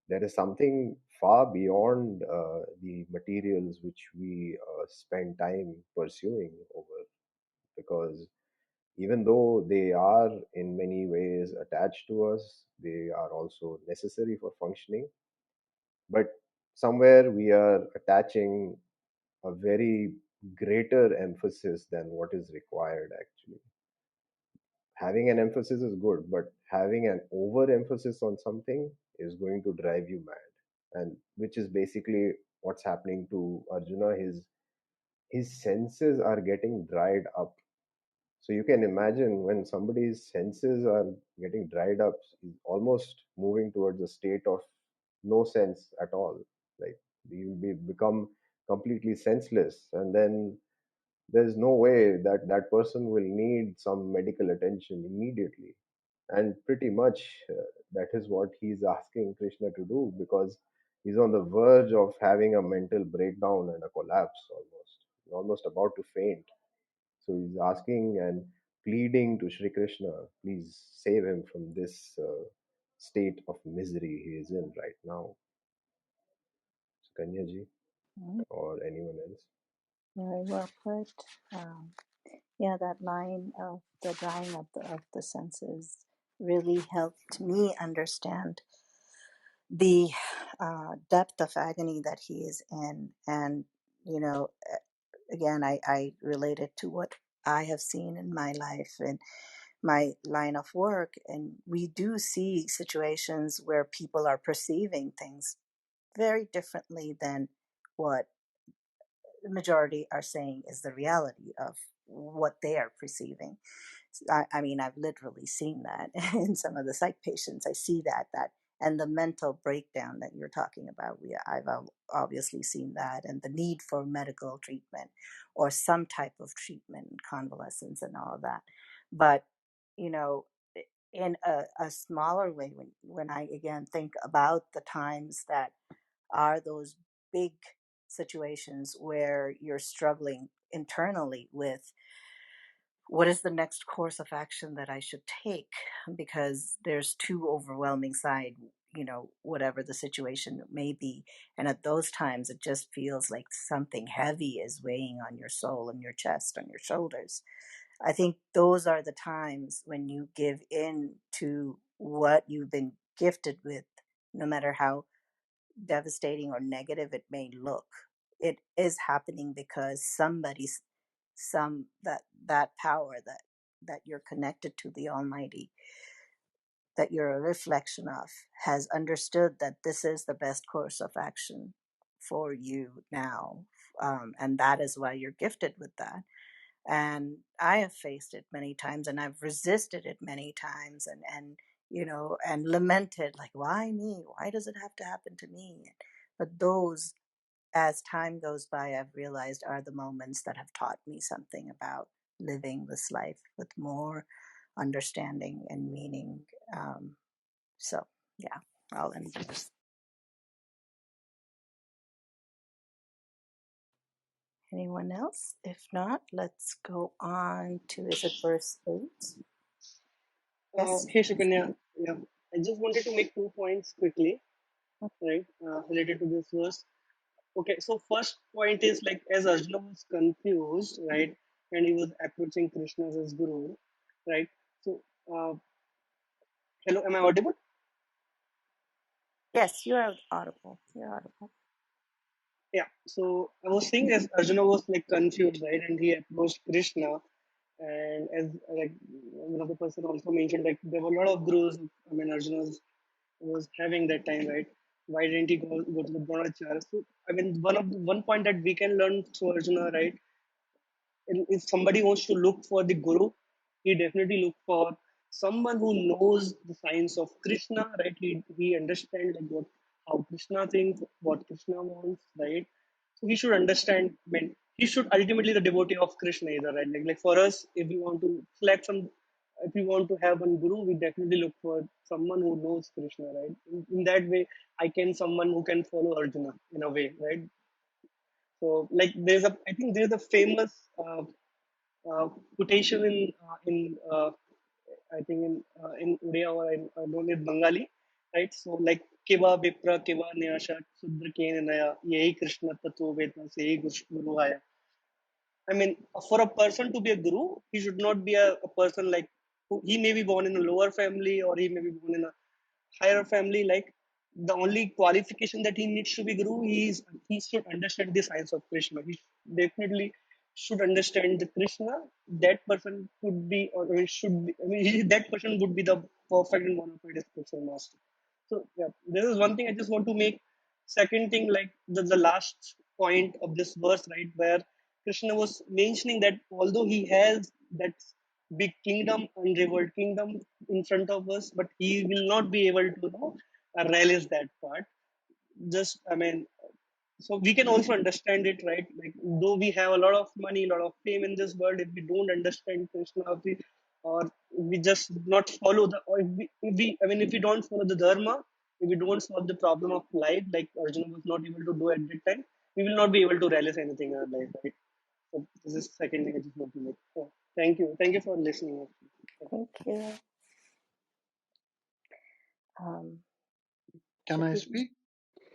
there is something far beyond the materials which we spend time pursuing over, because even though they are in many ways attached to us, they are also necessary for functioning. But somewhere we are attaching a very greater emphasis than what is required actually. Having an emphasis is good, but having an overemphasis on something is going to drive you mad, and which is basically what's happening to Arjuna. His senses are getting dried up. So you can imagine when somebody's senses are getting dried up, he's almost moving towards a state of no sense at all. Like he will become completely senseless, and then there's no way that that person will need some medical attention immediately. And pretty much that is what he's asking Krishna to do, because he's on the verge of having a mental breakdown and a collapse, almost about to faint. So he's asking and pleading to Shri Krishna, please save him from this state of misery he is in right now. So Kanyaji Mm, or anyone else. very well put. Um, yeah, that line of the drying up of the senses really helped me understand the depth of agony that he is in. And, you know, again, I relate it to what I have seen in my life and my line of work. And we do see situations where people are perceiving things very differently than what the majority are saying is the reality of what they are perceiving. I mean, I've literally seen that in some of the psych patients. I see that and the mental breakdown that you're talking about. I've obviously seen that, and the need for medical treatment or some type of treatment, convalescence, and all of that. But you know, in a smaller way, when I again think about the times that are those big situations where you're struggling internally with what is the next course of action that I should take, because there's too overwhelming side, whatever the situation may be. And at those times it just feels like something heavy is weighing on your soul and your chest, on your shoulders. I think those are the times when you give in to what you've been gifted with, no matter how devastating or negative it may look. It is happening because somebody's that power that you're connected to, the Almighty, that you're a reflection of, has understood that this is the best course of action for you now. And that is why you're gifted with that. And I have faced it many times, and I've resisted it many times, and lamented, like, why me? Why does it have to happen to me? But those, as time goes by, I've realized are the moments that have taught me something about living this life with more understanding and meaning. So, yeah, I'll end this. Anyone else? If not, let's go on to, is it verse 8? Yes. Hey Shukanya, yeah, I just wanted to make 2 points quickly, right, related to this verse. Okay, so first point is like as Arjuna was confused, right, and he was approaching Krishna as his guru, right? So, hello, am I audible? Yes, you are audible. You're audible. Yeah. So I was saying as Arjuna was like confused, right, and he approached Krishna, and as like one of the person also mentioned, like there were a lot of gurus. I mean, Arjuna was having that time, right? Why didn't he go to the Dronacharya? So I mean, one point that we can learn through Arjuna, right? And if somebody wants to look for the guru, he definitely look for someone who knows the science of Krishna, right? He understands like what how Krishna thinks, what Krishna wants, right? So he should understand. I mean, he should ultimately the devotee of Krishna either, right? Like for us, if we want to select some, if we want to have one guru, we definitely look for someone who knows Krishna, right? In that way, I can someone who can follow Arjuna in a way, right? So like I think there's a famous quotation I think in Odia or I don't know Bengali, right? So like Kiva Vipra Kiva Nyasha Sudra Kenaya Yehi Krishna Tattva Vedna Se Guru Aya. I mean, for a person to be a guru, he should not be a person like he may be born in a lower family or he may be born in a higher family. Like the only qualification that he needs to be guru, he should understand the science of Krishna. He definitely should understand the Krishna. That person could be, or should be. I mean, that person would be the perfect and bona fide spiritual master. So yeah, this is one thing I just want to make. Second thing, like the last point of this verse, right, where Krishna was mentioning that although he has that big kingdom, unrivaled kingdom in front of us, but he will not be able to realize that part. Just, I mean, so we can also understand it, right? Like though we have a lot of money, a lot of fame in this world, if we don't understand Krishna, or we just not follow or if I mean, if we don't follow the dharma, if we don't solve the problem of life, like Arjuna was not able to do at that time, we will not be able to realize anything in our life, right? So this is second thing I just want to make. So, thank you for listening. Thank you. Um, Can should I we? speak?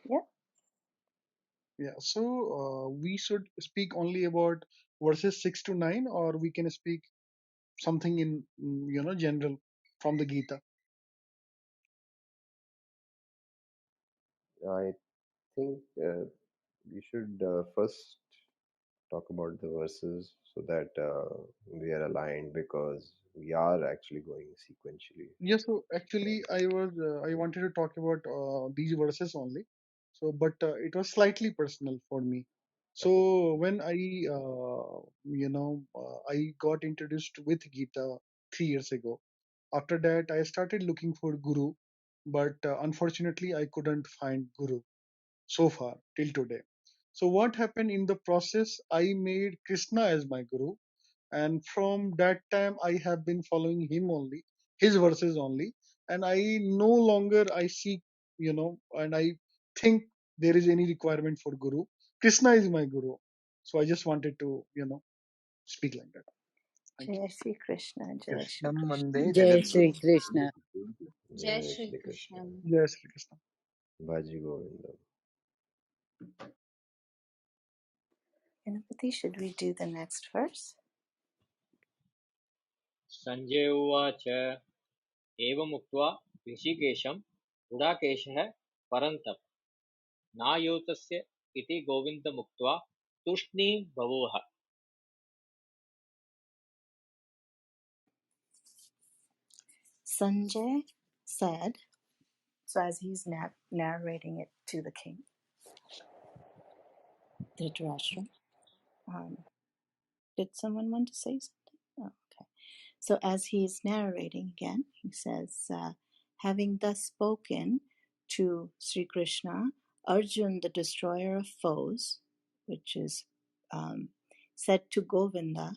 Yeah. Yeah. So we should speak only about verses 6 to 9, or we can speak something in general from the Gita. I think we should first talk about the verses so that we are aligned, because we are actually going sequentially. Yes. So So, actually, I wanted to talk about these verses only. So, but it was slightly personal for me. okay. So when I got introduced with Gita 3 years ago. After that, I started looking for Guru, but unfortunately, I couldn't find Guru so far till today. So what happened in the process? I made Krishna as my Guru, and from that time I have been following him only, his verses only, and I no longer I seek, and I think there is any requirement for Guru. Krishna is my Guru. So I just wanted to, speak like that. Thank Jai Shri Krishna. Jai Shri Krishnam Krishna. Mande Jai Jagadguru. Shri Krishna. Jai Jai Shri Shri Krishna. Krishna. you. Jai Shri Krishna. Bhaji Govinda. Ganapati, should we do the next verse? Sanjay उवाच एवमुक्त्वा ऋषिकेशं गुडाकेशः परन्तप नायोतस्य इति गोविन्दमुक्त्वा तूष्णीं बभूव. Sanjay said, so as he's narrating it to the king, Dhritarashtra, did someone want to say something? Oh, okay. So as he's narrating again, he says, having thus spoken to Sri Krishna, Arjun, the destroyer of foes, which is said to Govinda,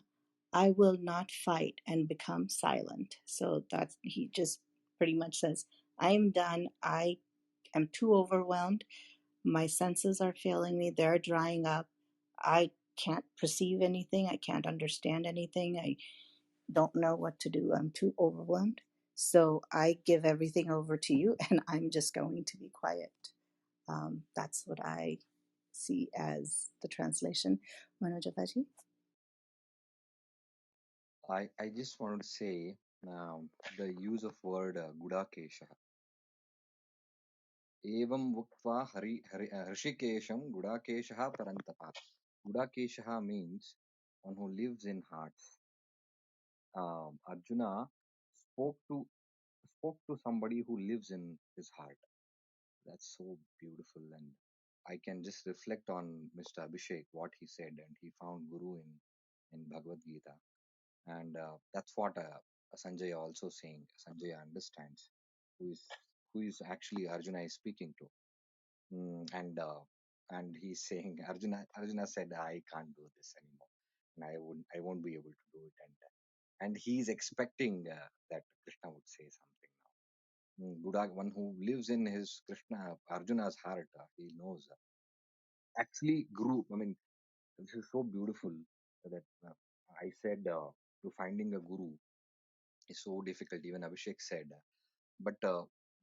I will not fight, and become silent. So that's, he just pretty much says, I'm done. I am too overwhelmed. My senses are failing me. They're drying up. I can't perceive anything. I can't understand anything. I don't know what to do. I'm too overwhelmed. So I give everything over to you, and I'm just going to be quiet. That's what I see as the translation. Manojabaji? I just wanted to say the use of word Gudakesha. Evam Vuktva Hrishikesham Gudakesha Parantapa. Gudakesha means one who lives in hearts. Arjuna spoke to somebody who lives in his heart. That's so beautiful, and I can just reflect on Mr. Abhishek what he said, and he found Guru in Bhagavad Gita, and that's what Sanjay also saying. Sanjay understands who is actually Arjuna is speaking to, and he's saying Arjuna said I can't do this anymore, and I won't be able to do it, and he's expecting that Krishna would say something now. Buddha, one who lives in his Arjuna's heart, he knows. Actually, Guru, I mean, this is so beautiful that I said to finding a Guru is so difficult. Even Abhishek said, but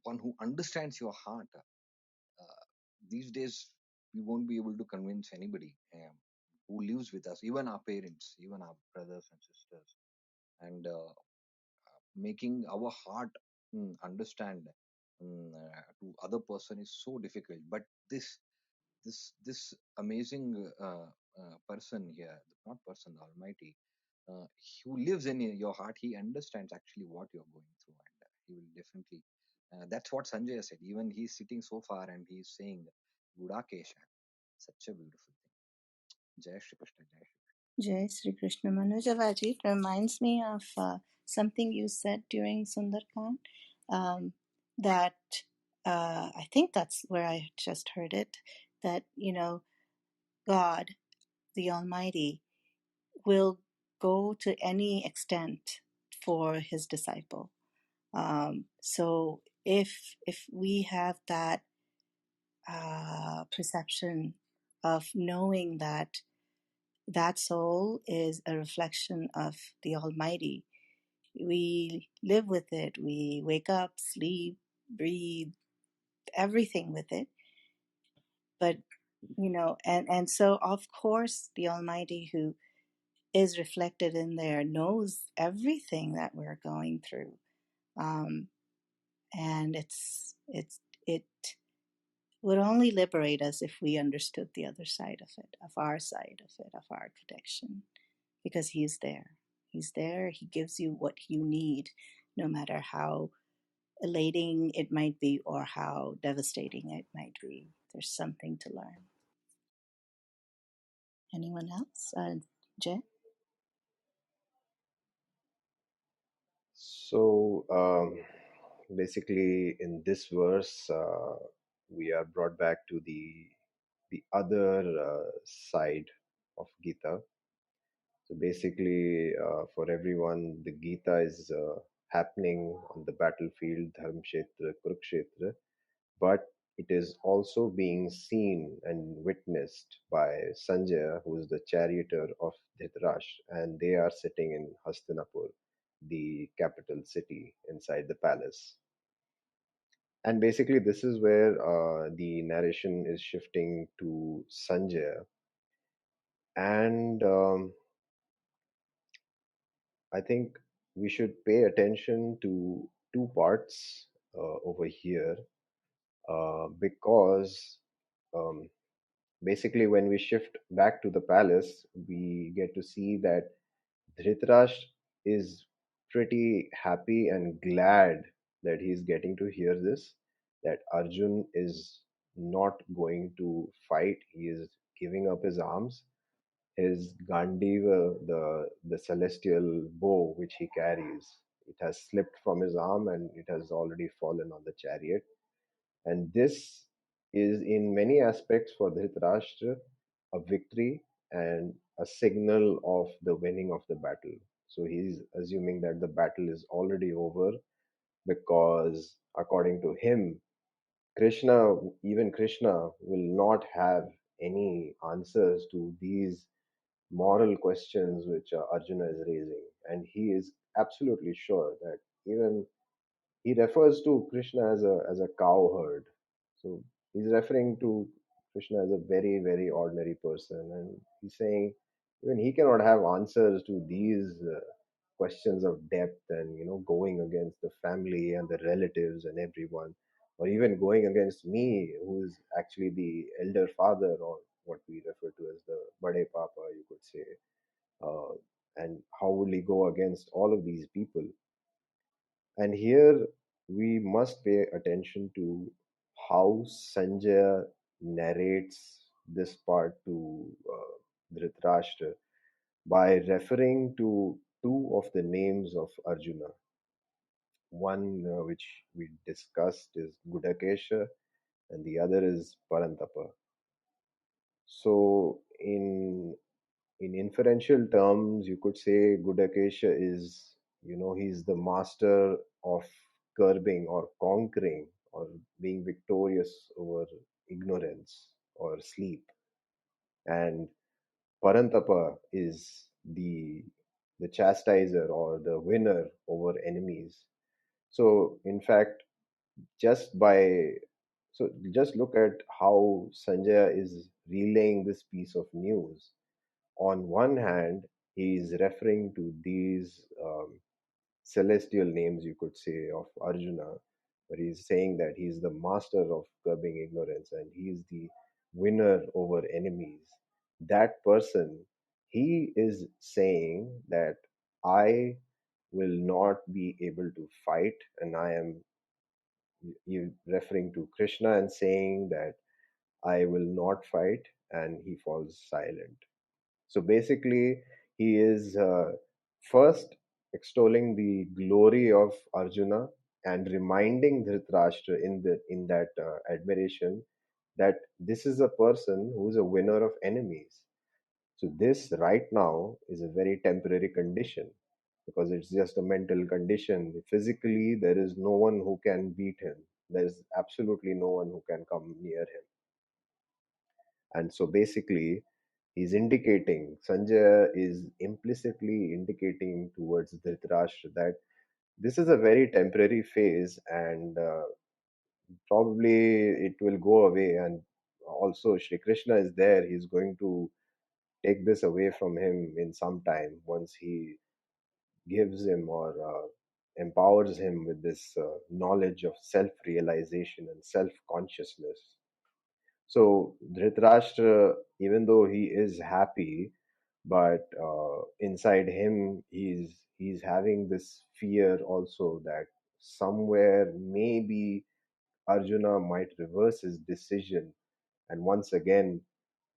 one who understands your heart. These days, we won't be able to convince anybody who lives with us, even our parents, even our brothers and sisters, and making our heart understand to other person is so difficult. But this amazing person here, not person, Almighty, who lives in your heart, he understands actually what you're going through, and he will definitely. That's what Sanjay said. Even he's sitting so far and he's saying, "Gudakesha," such a beautiful thing. Jai Shri Krishna, Jai Shri. Jai Sri Krishna. Manojabaji, it reminds me of something you said during Sundarkan, that I think that's where I just heard it, that, God, the Almighty, will go to any extent for his disciple. So if we have that perception of knowing that that soul is a reflection of the Almighty, we live with it. We wake up, sleep, breathe, everything with it. But and so of course the Almighty who is reflected in there knows everything that we're going through. And it would only liberate us if we understood the other side of it, of our side of it, of our protection, because he's there. He's there. He gives you what you need, no matter how elating it might be or how devastating it might be. There's something to learn. Anyone else? Jay? So basically, in this verse, we are brought back to the other side of Gita. So basically, for everyone, the Gita is happening on the battlefield, Dharmkshetra, Kurukshetra, but it is also being seen and witnessed by Sanjaya, who is the charioteer of Dhritarashtra, and they are sitting in Hastinapur, the capital city inside the palace. And basically, this is where the narration is shifting to Sanjaya. And I think we should pay attention to two parts over here because um, basically, when we shift back to the palace, we get to see that Dhritarashtra is pretty happy and glad that he's getting to hear this, that Arjun is not going to fight. He is giving up his arms. His Gandiva, the celestial bow which he carries, it has slipped from his arm and it has already fallen on the chariot. And this is in many aspects for Dhritarashtra a victory and a signal of the winning of the battle. So he's assuming that the battle is already over because, according to him, even Krishna, will not have any answers to these moral questions which Arjuna is raising, and he is absolutely sure that even he refers to Krishna as a cowherd. So he's referring to Krishna as a very very ordinary person, and he's saying even he cannot have answers to these questions of depth, and going against the family and the relatives and everyone, or even going against me, who is actually the elder father, or what we refer to as the Bade Papa, you could say. Uh, and how will he go against all of these people? And here we must pay attention to how Sanjay narrates this part to Dhritarashtra by referring to two of the names of Arjuna. One which we discussed is Gudakesha, and the other is Parantapa. So, in inferential terms, you could say Gudakesha is, he's the master of curbing or conquering or being victorious over ignorance or sleep. And Parantapa is the chastiser or the winner over enemies. So, in fact, just by so just look at how Sanjay is relaying this piece of news. On one hand, he is referring to these celestial names, you could say, of Arjuna, but he's saying that he's the master of curbing ignorance and he's the winner over enemies. That person, he is saying that I will not be able to fight, and I am you referring to Krishna and saying that I will not fight, and he falls silent. So basically, he is first extolling the glory of Arjuna and reminding Dhritarashtra in that admiration that this is a person who is a winner of enemies. So this right now is a very temporary condition because it's just a mental condition. Physically, there is no one who can beat him. There is absolutely no one who can come near him. And so basically, he's indicating, Sanjay is implicitly indicating towards Dhritarashtra that this is a very temporary phase, and probably it will go away. And also, Shri Krishna is there. He's going to take this away from him in some time once he gives him or empowers him with this knowledge of self realization and self consciousness. So Dhritarashtra, even though he is happy, but inside him he's having this fear also that somewhere maybe Arjuna might reverse his decision and once again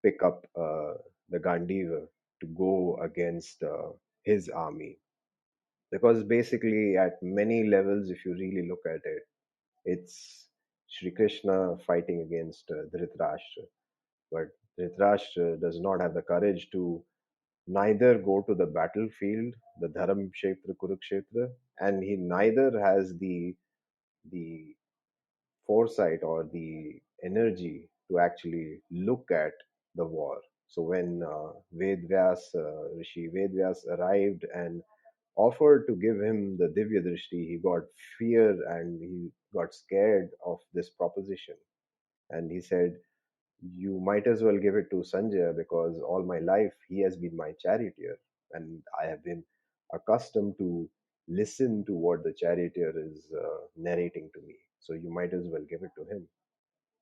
pick up the Gandiva to go against his army. Because basically, at many levels, if you really look at it, it's Shri Krishna fighting against Dhritarashtra. But Dhritarashtra does not have the courage to neither go to the battlefield, the Dharam Kshetra, Kurukshetra, and he neither has the foresight or the energy to actually look at the war. So when Rishi Vedvyas arrived and offered to give him the Divya Drishti, he got fear and he got scared of this proposition. And he said, you might as well give it to Sanjay because all my life he has been my charioteer and I have been accustomed to listen to what the charioteer is narrating to me. So you might as well give it to him.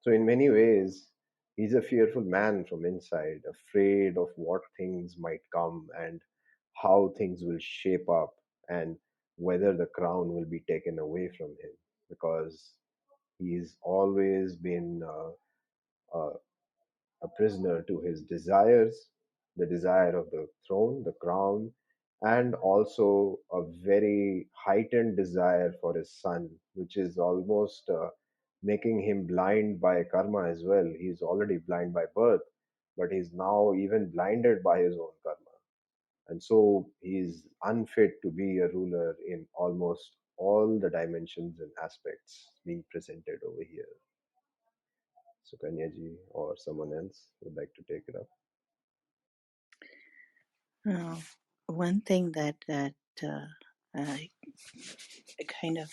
So, in many ways, he's a fearful man from inside, afraid of what things might come and how things will shape up and whether the crown will be taken away from him because he's always been a prisoner to his desires, the desire of the throne, the crown, and also a very heightened desire for his son, which is almost making him blind by karma as well. He's already blind by birth, but he's now even blinded by his own karma. And so he's unfit to be a ruler in almost all the dimensions and aspects being presented over here. So Kanyaji or someone else would like to take it up. Uh, one thing that I kind of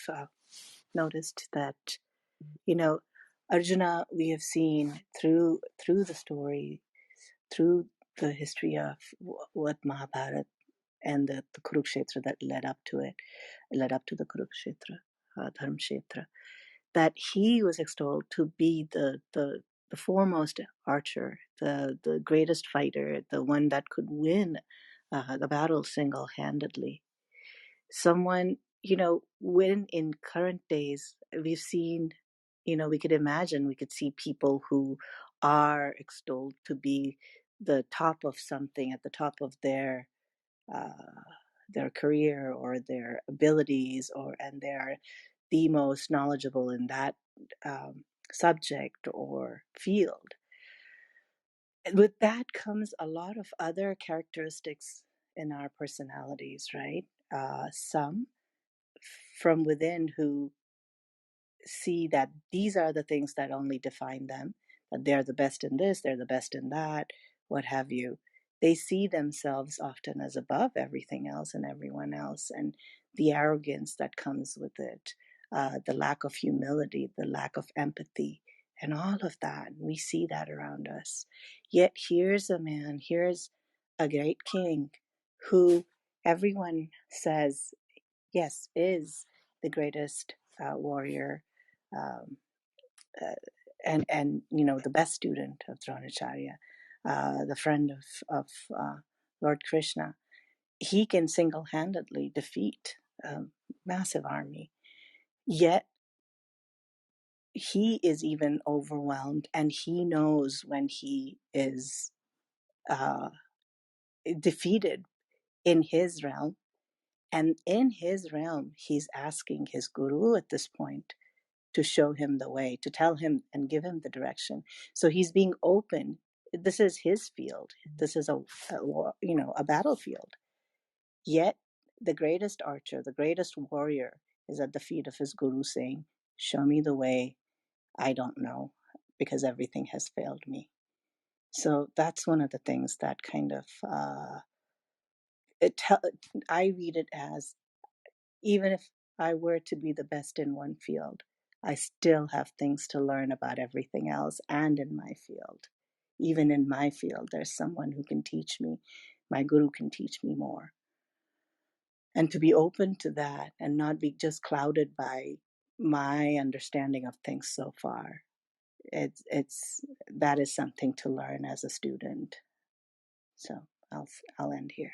noticed that, you know, Arjuna, we have seen through the story, through the history of what Mahabharata and the Kurukshetra that led up to it, led up to the Kurukshetra, Dharmkshetra, that he was extolled to be the foremost archer, the greatest fighter, the one that could win the battle single-handedly. Someone, when in current days we've seen, we could imagine, we could see people who are extolled to be the top of something, at the top of their career or their abilities, and they're the most knowledgeable in that subject or field. And with that comes a lot of other characteristics in our personalities, right? Some from within who see that these are the things that only define them, that they're the best in this, they're the best in that, what have you. They see themselves often as above everything else and everyone else, and the arrogance that comes with it, the lack of humility, the lack of empathy, and all of that. We see that around us. Yet here's a man, here's a great king who everyone says, yes, is the greatest warrior, um, uh, and the best student of Dronacharya, the friend of Lord Krishna. He can single-handedly defeat a massive army. Yet he is even overwhelmed, and he knows when he is uh, defeated in his realm. And in his realm, he's asking his guru at this point to show him the way, to tell him and give him the direction. So he's being open. This is his field. This is a battlefield. Yet the greatest archer, the greatest warrior, is at the feet of his guru, saying, "Show me the way. I don't know, because everything has failed me." So that's one of the things that kind of I read it as, even if I were to be the best in one field, I still have things to learn about everything else and in my field. Even in my field, there's someone who can teach me. My guru can teach me more. And to be open to that and not be just clouded by my understanding of things so far. It's that is something to learn as a student. So I'll end here.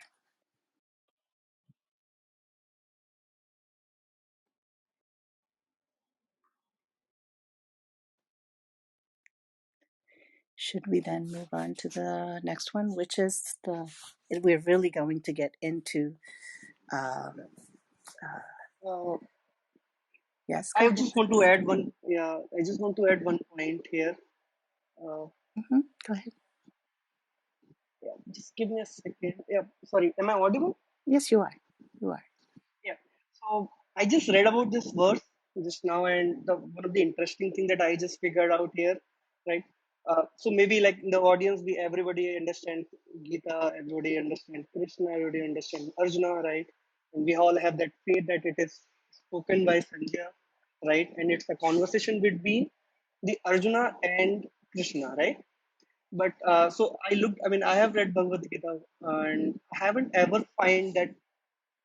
Should we then move on to the next one, which is we're really going to get into, um, Uh, yes, go I ahead. just want to add one. Yeah, I just want to add one point here. Uh, Go ahead. yeah, just give me a second. Yeah, sorry. Am I audible? Yes, you are. You are. Yeah. So I just read about this verse just now, and one of the interesting thing that I just figured out here, right? So maybe like in the audience, everybody understand Gita, everybody understand Krishna, everybody understand Arjuna, right? And we all have that faith that it is spoken by Sanjay, right? And it's a conversation between the Arjuna and Krishna, right? But so I looked. I mean, I have read Bhagavad Gita, and I haven't ever find that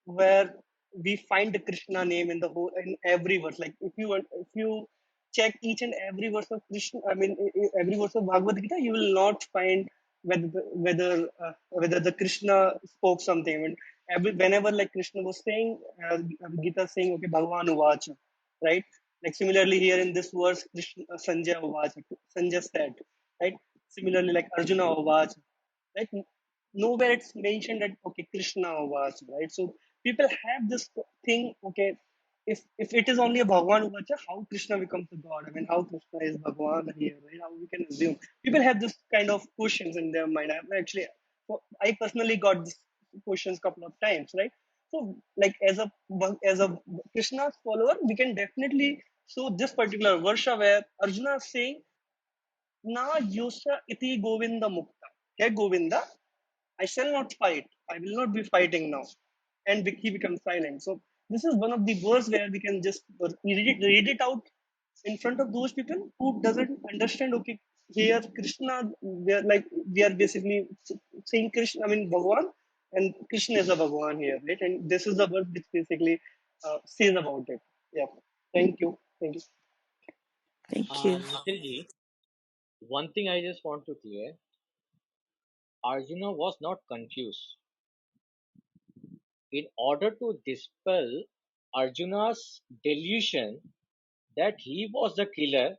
where we find the Krishna name in the whole in every verse. Like if you check each and every verse of Krishna, I mean every verse of Bhagavad Gita, you will not find whether the Krishna spoke something. I mean, whenever like Krishna was saying, Gita saying, okay, Bhagavan Uvacha, right? Like similarly here in this verse, Krishna, Sanjay Uvacha, Sanjay said, right? Similarly, like Arjuna Uvacha, right? Nowhere it's mentioned that okay, Krishna was right. So people have this thing, okay, if it is only a Bhagwan Uvacha, how Krishna becomes a god? I mean, how Krishna is Bhagwan here, right? How we can assume? People have this kind of questions in their mind. I personally got these questions couple of times, right? So, like as a Krishna's follower, we can definitely show this particular verse where Arjuna is saying, "Na yosha iti Govinda mukta." Hey Govinda, I shall not fight. I will not be fighting now. And he becomes silent. So this is one of the words where we can just read it out in front of those people who doesn't understand. Okay, here Krishna, we are basically saying Krishna, I mean Bhagwan, and Krishna is a Bhagwan here, right? And this is the word which basically says about it. Yeah. Thank you. Thank you. Nikhilji, one thing I just want to clear, Arjuna was not confused. In order to dispel Arjuna's delusion that he was the killer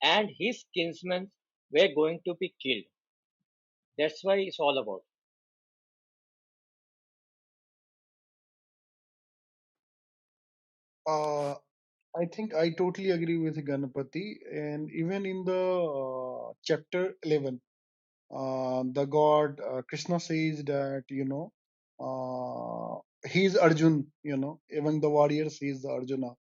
and his kinsmen were going to be killed. That's why it's all about. Uh, I think I totally agree with Ganapati. And even in the chapter 11, the god Krishna says that, he's Arjun, among the warriors, he's the Arjuna.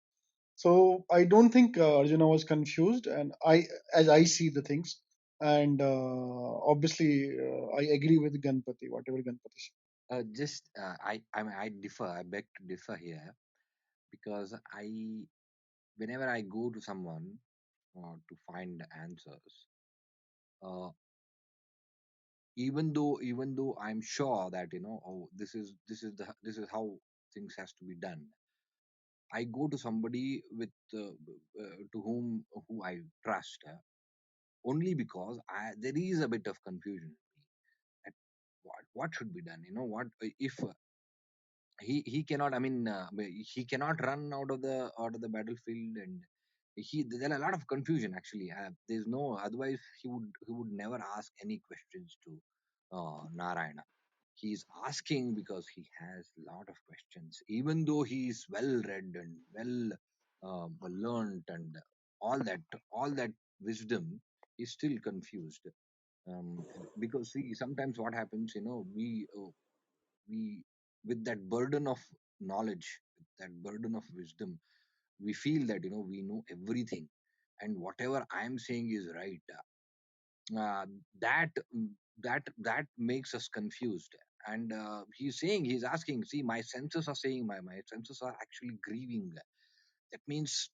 So I don't think Arjuna was confused, and as I see the things, and obviously I agree with Ganpati, whatever Ganpati said. Just I differ. I beg to differ here because whenever I go to someone to find answers, uh, even though I'm sure that oh, this is how things has to be done, I go to somebody with to who I trust only because there is a bit of confusion at what should be done. What if he cannot? I mean, he cannot run out of the battlefield, and there are a lot of confusion actually. There's no otherwise he would never ask any questions to Narayana. He's asking because he has a lot of questions, even though he's well read and learned and all that wisdom, is still confused. Because see, sometimes what happens, we with that burden of knowledge, with that burden of wisdom, we feel that we know everything, and whatever I am saying is right. uh, that that makes us confused. And he's asking, see, my senses are saying, my senses are actually grieving. That means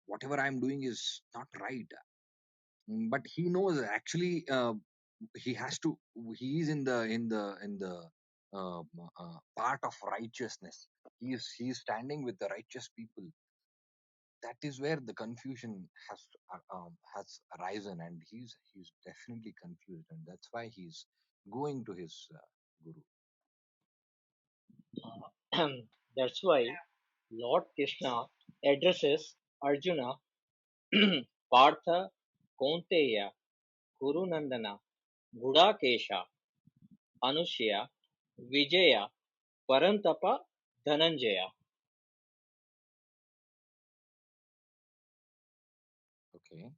whatever I'm doing is not right. But he knows actually, he has to he is in the part of righteousness. He is standing with the righteous people. That is where the confusion has arisen, and he's definitely confused, and that's why he's going to his guru. That's why Lord Krishna addresses Arjuna, Partha, Kaunteya, Kurunandana, Gudakesha, Anushya, Vijaya, Parantapa, Dhananjaya. Okay.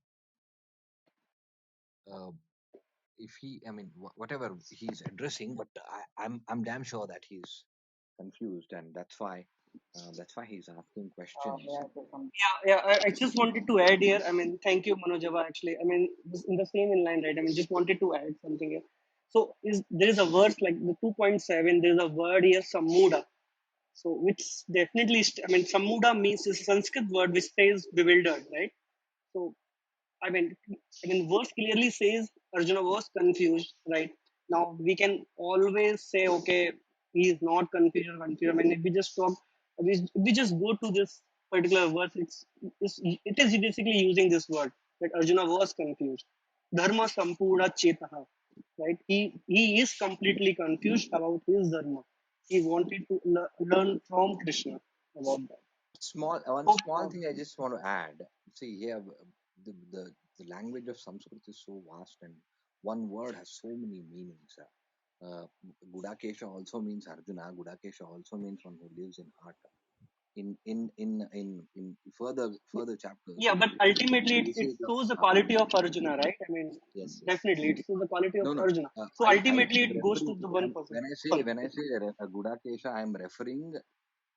uh, if he, I mean, whatever he's addressing, but I'm damn sure that he's confused, and that's why he's asking questions. Yeah. I just wanted to add here. I mean, thank you, Manojava. Actually, I mean, in the same in line, right? I mean, just wanted to add something here. So, there is a verse like the 2.7. There is a word here, samuda. So, which definitely, I mean, samuda means is a Sanskrit word which says bewildered, right? So, verse clearly says Arjuna was confused, right? Now we can always say, okay, he is not confused or confused. I mean, if we just talk, we just go to this particular verse, it is basically using this word that Arjuna was confused. Dharma sampurna chetaha, right? He is completely confused about his dharma. He wanted to learn from Krishna about that. One So, small thing I just want to add. See here, the the, the language of Sanskrit is so vast, and one word has so many meanings. Gudakesha also means Arjuna. Gudakesha also means one who lives in heart. In further chapters, yeah, but ultimately we it say the shows the quality of Arjuna, right? I mean, yes, yes. definitely it shows the quality of No, no. Arjuna. So I'm ultimately it goes referring to to the one person. Sorry. when I say a Gudakesha, I'm referring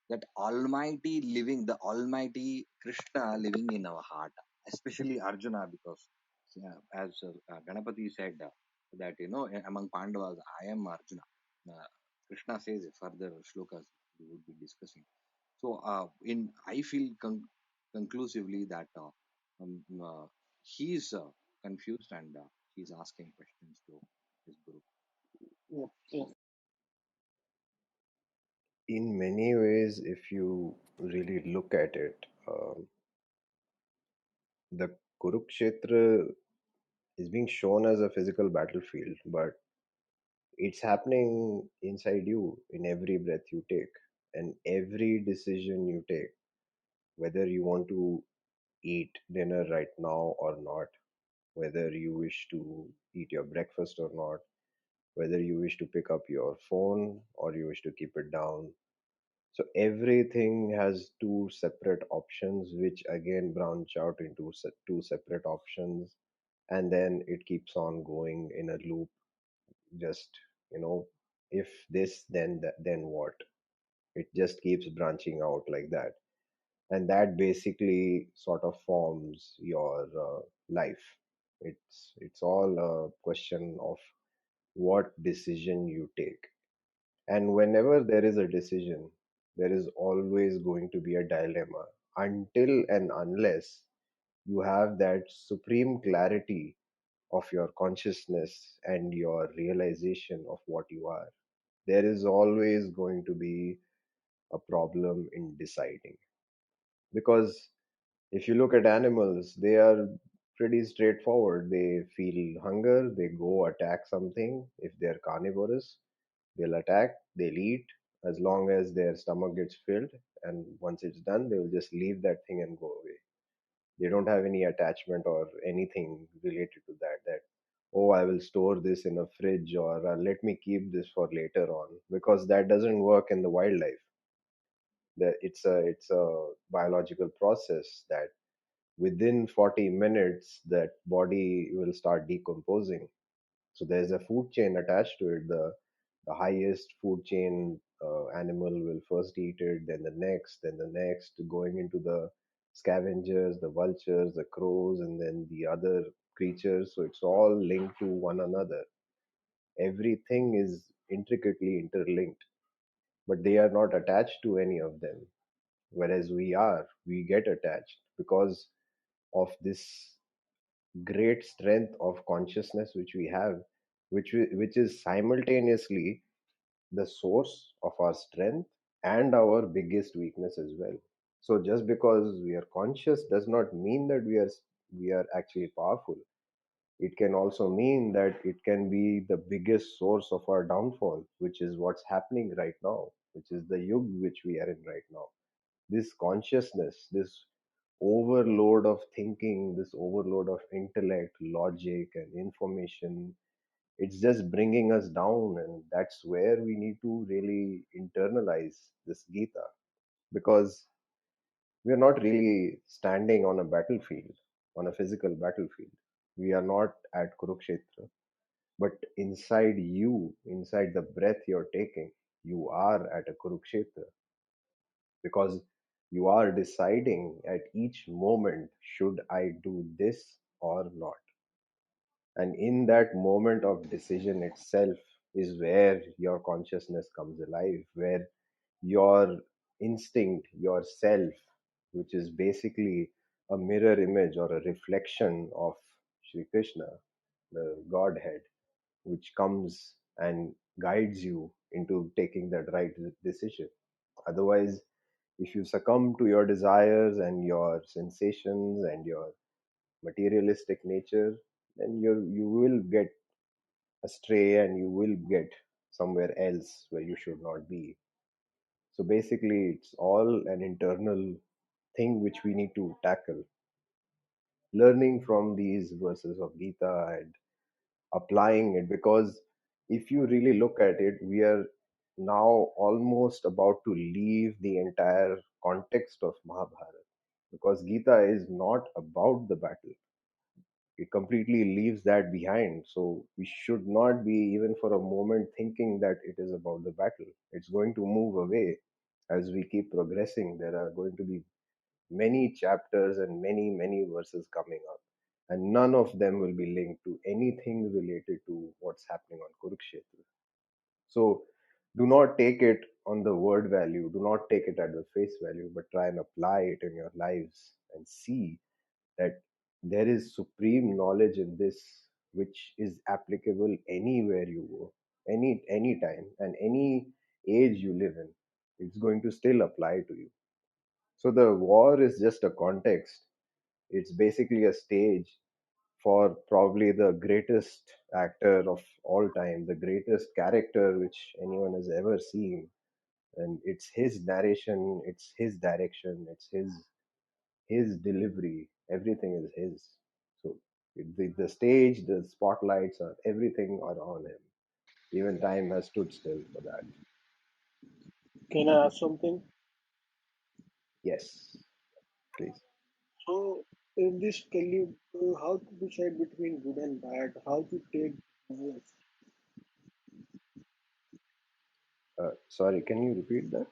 that Almighty living, the Almighty Krishna living in our heart, especially Arjuna, because as Ganapati said that among Pandavas, I am Arjuna. Uh, Krishna says further shlokas we would be discussing. So, in I feel conclusively that he is confused and he's asking questions to his guru. Yeah, yeah. In many ways, if you really look at it, the Kurukshetra is being shown as a physical battlefield, but it's happening inside you in every breath you take and every decision you take, whether you want to eat dinner right now or not, whether you wish to eat your breakfast or not, whether you wish to pick up your phone or you wish to keep it down. So everything has two separate options, which again branch out into two separate options, and then it keeps on going in a loop. Just, you know, if this, then that, then what? It just keeps branching out like that, and that basically sort of forms your life. It's all a question of what decision you take. And whenever there is a decision, there is always going to be a dilemma until and unless you have that supreme clarity of your consciousness and your realization of what you are. There is always going to be a problem in deciding. Because if you look at animals, they are pretty straightforward. They feel hunger, they go attack something. If they're carnivorous, they'll attack, they'll eat as long as their stomach gets filled. And once it's done, they will just leave that thing and go away. They don't have any attachment or anything related to that. That, oh, I will store this in a fridge, or let me keep this for later on, because that doesn't work in the wildlife. That it's a biological process that within 40 minutes that body will start decomposing. So there's a food chain attached to it. The highest food chain animal will first eat it, then the next, going into the scavengers, the vultures, the crows, and then the other creatures. So it's all linked to one another. Everything is intricately interlinked, but they are not attached to any of them. Whereas we get attached because of this great strength of consciousness which we have, which is simultaneously the source of our strength and our biggest weakness as well. So just because we are conscious does not mean that we are actually powerful. It can also mean that it can be the biggest source of our downfall, which is what's happening right now, which is the yug which we are in right now. This consciousness, this overload of thinking, this overload of intellect, logic, and information, it's just bringing us down. And that's where we need to really internalize this Gita, because we are not really standing on a battlefield, on a physical battlefield. We are not at Kurukshetra, but inside you, inside the breath you're taking, you are at a Kurukshetra, because you are deciding at each moment, should I do this or not? And in that moment of decision itself is where your consciousness comes alive, where your instinct, your self, which is basically a mirror image or a reflection of Sri Krishna, the Godhead, which comes and guides you into taking that right decision. Otherwise, if you succumb to your desires and your sensations and your materialistic nature, then you will get astray and you will get somewhere else where you should not be. So basically, it's all an internal thing which we need to tackle. Learning from these verses of Gita and applying it, because if you really look at it, we are now almost about to leave the entire context of Mahabharata, because Gita is not about the battle. It completely leaves that behind. So we should not be even for a moment thinking that it is about the battle. It's going to move away as we keep progressing. There are going to be many chapters and many verses coming up, and none of them will be linked to anything related to what's happening on Kurukshetra. So Do not take it on the word value, do not take it at the face value, but try and apply it in your lives and see that there is supreme knowledge in this which is applicable anywhere you go, any time and any age you live in. It's going to still apply to you. So the war is just a context. It's basically a stage for probably the greatest actor of all time, the greatest character which anyone has ever seen. And it's his narration, it's his direction, it's his delivery. Everything is his. So the stage, the spotlights, are everything are on him. Even time has stood still for that. Can I ask something? Yes, please. So, in this tell you how to decide between good and bad, how to take both. Sorry, can you repeat that?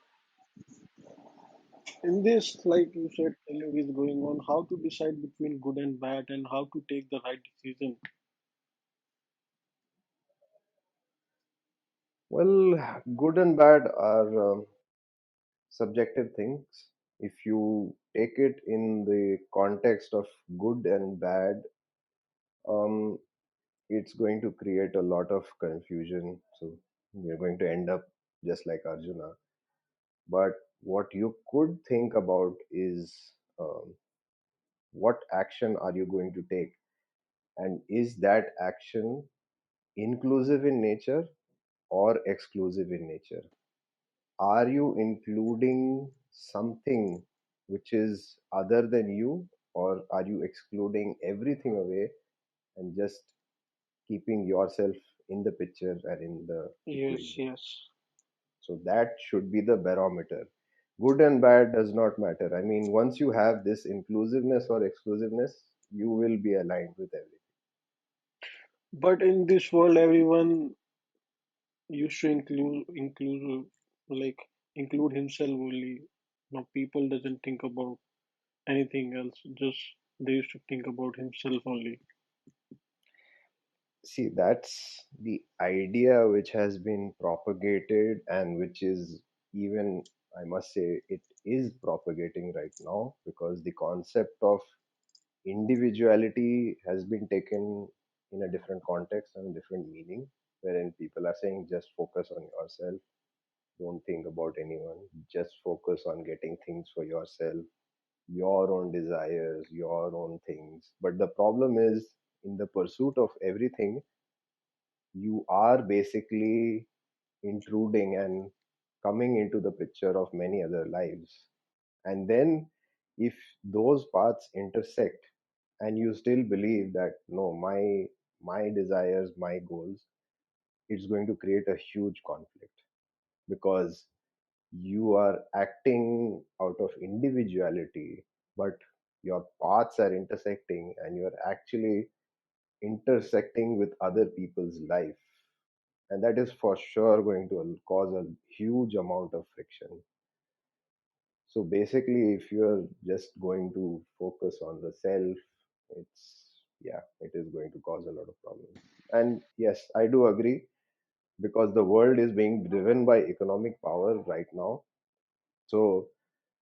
In this, like you said, Telugu is going on, how to decide between good and bad and how to take the right decision. Well, good and bad are subjective things. If you take it in the context of good and bad, um, it's going to create a lot of confusion. So we're going to end up just like Arjuna. But what you could think about is, um, what action are you going to take? And is that action inclusive in nature or exclusive in nature? Are you including something which is other than you, or are you excluding everything away and just keeping yourself in the picture and in the Yes, equation? yes. So that should be the barometer. Good and bad does not matter. I mean, once you have this inclusiveness or exclusiveness, you will be aligned with everything. But in this world, everyone used to include like include himself only. Now people doesn't think about anything else. Just they used to think about himself only. See, that's the idea which has been propagated and which is even, I must say, it is propagating right now, because the concept of individuality has been taken in a different context and a different meaning, wherein people are saying just focus on yourself, don't think about anyone, just focus on getting things for yourself, your own desires, your own things. But the problem is, in the pursuit of everything, you are basically intruding and coming into the picture of many other lives. And then, if those paths intersect and you still believe that no, my desires, my goals, it's going to create a huge conflict, because you are acting out of individuality, but your paths are intersecting and you're actually intersecting with other people's life, and that is for sure going to cause a huge amount of friction. So basically, if you're just going to focus on the self, it's, yeah, it is going to cause a lot of problems. And yes, I do agree, because the world is being driven by economic power right now. So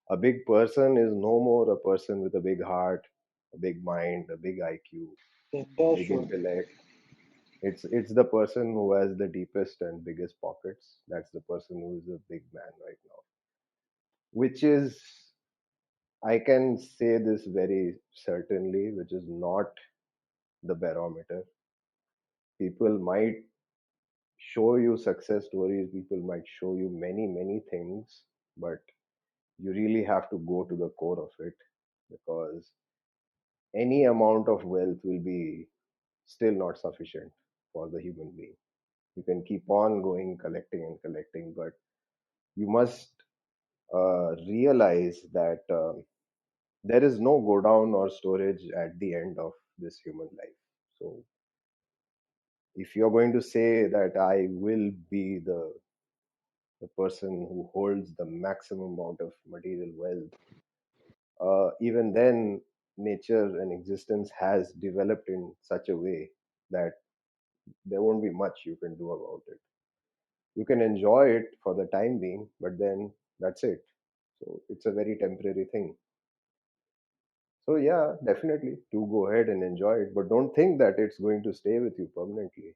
a big person is no more a person with a big heart, a big mind, a big IQ, Yeah, that's big what. intellect. It's the person who has the deepest and biggest pockets. That's the person who is a big man right now. Which is, I can say this very certainly, which is not the barometer. People might show you success stories, people might show you many things, but you really have to go to the core of it, because any amount of wealth will be still not sufficient for the human being. You can keep on going, collecting and collecting, but you must realize that there is no go down or storage at the end of this human life. So if you're going to say that I will be the person who holds the maximum amount of material wealth, even then nature and existence has developed in such a way that there won't be much you can do about it. You can enjoy it for the time being, but then that's it. So it's a very temporary thing. So yeah, definitely do go ahead and enjoy it, but don't think that it's going to stay with you permanently.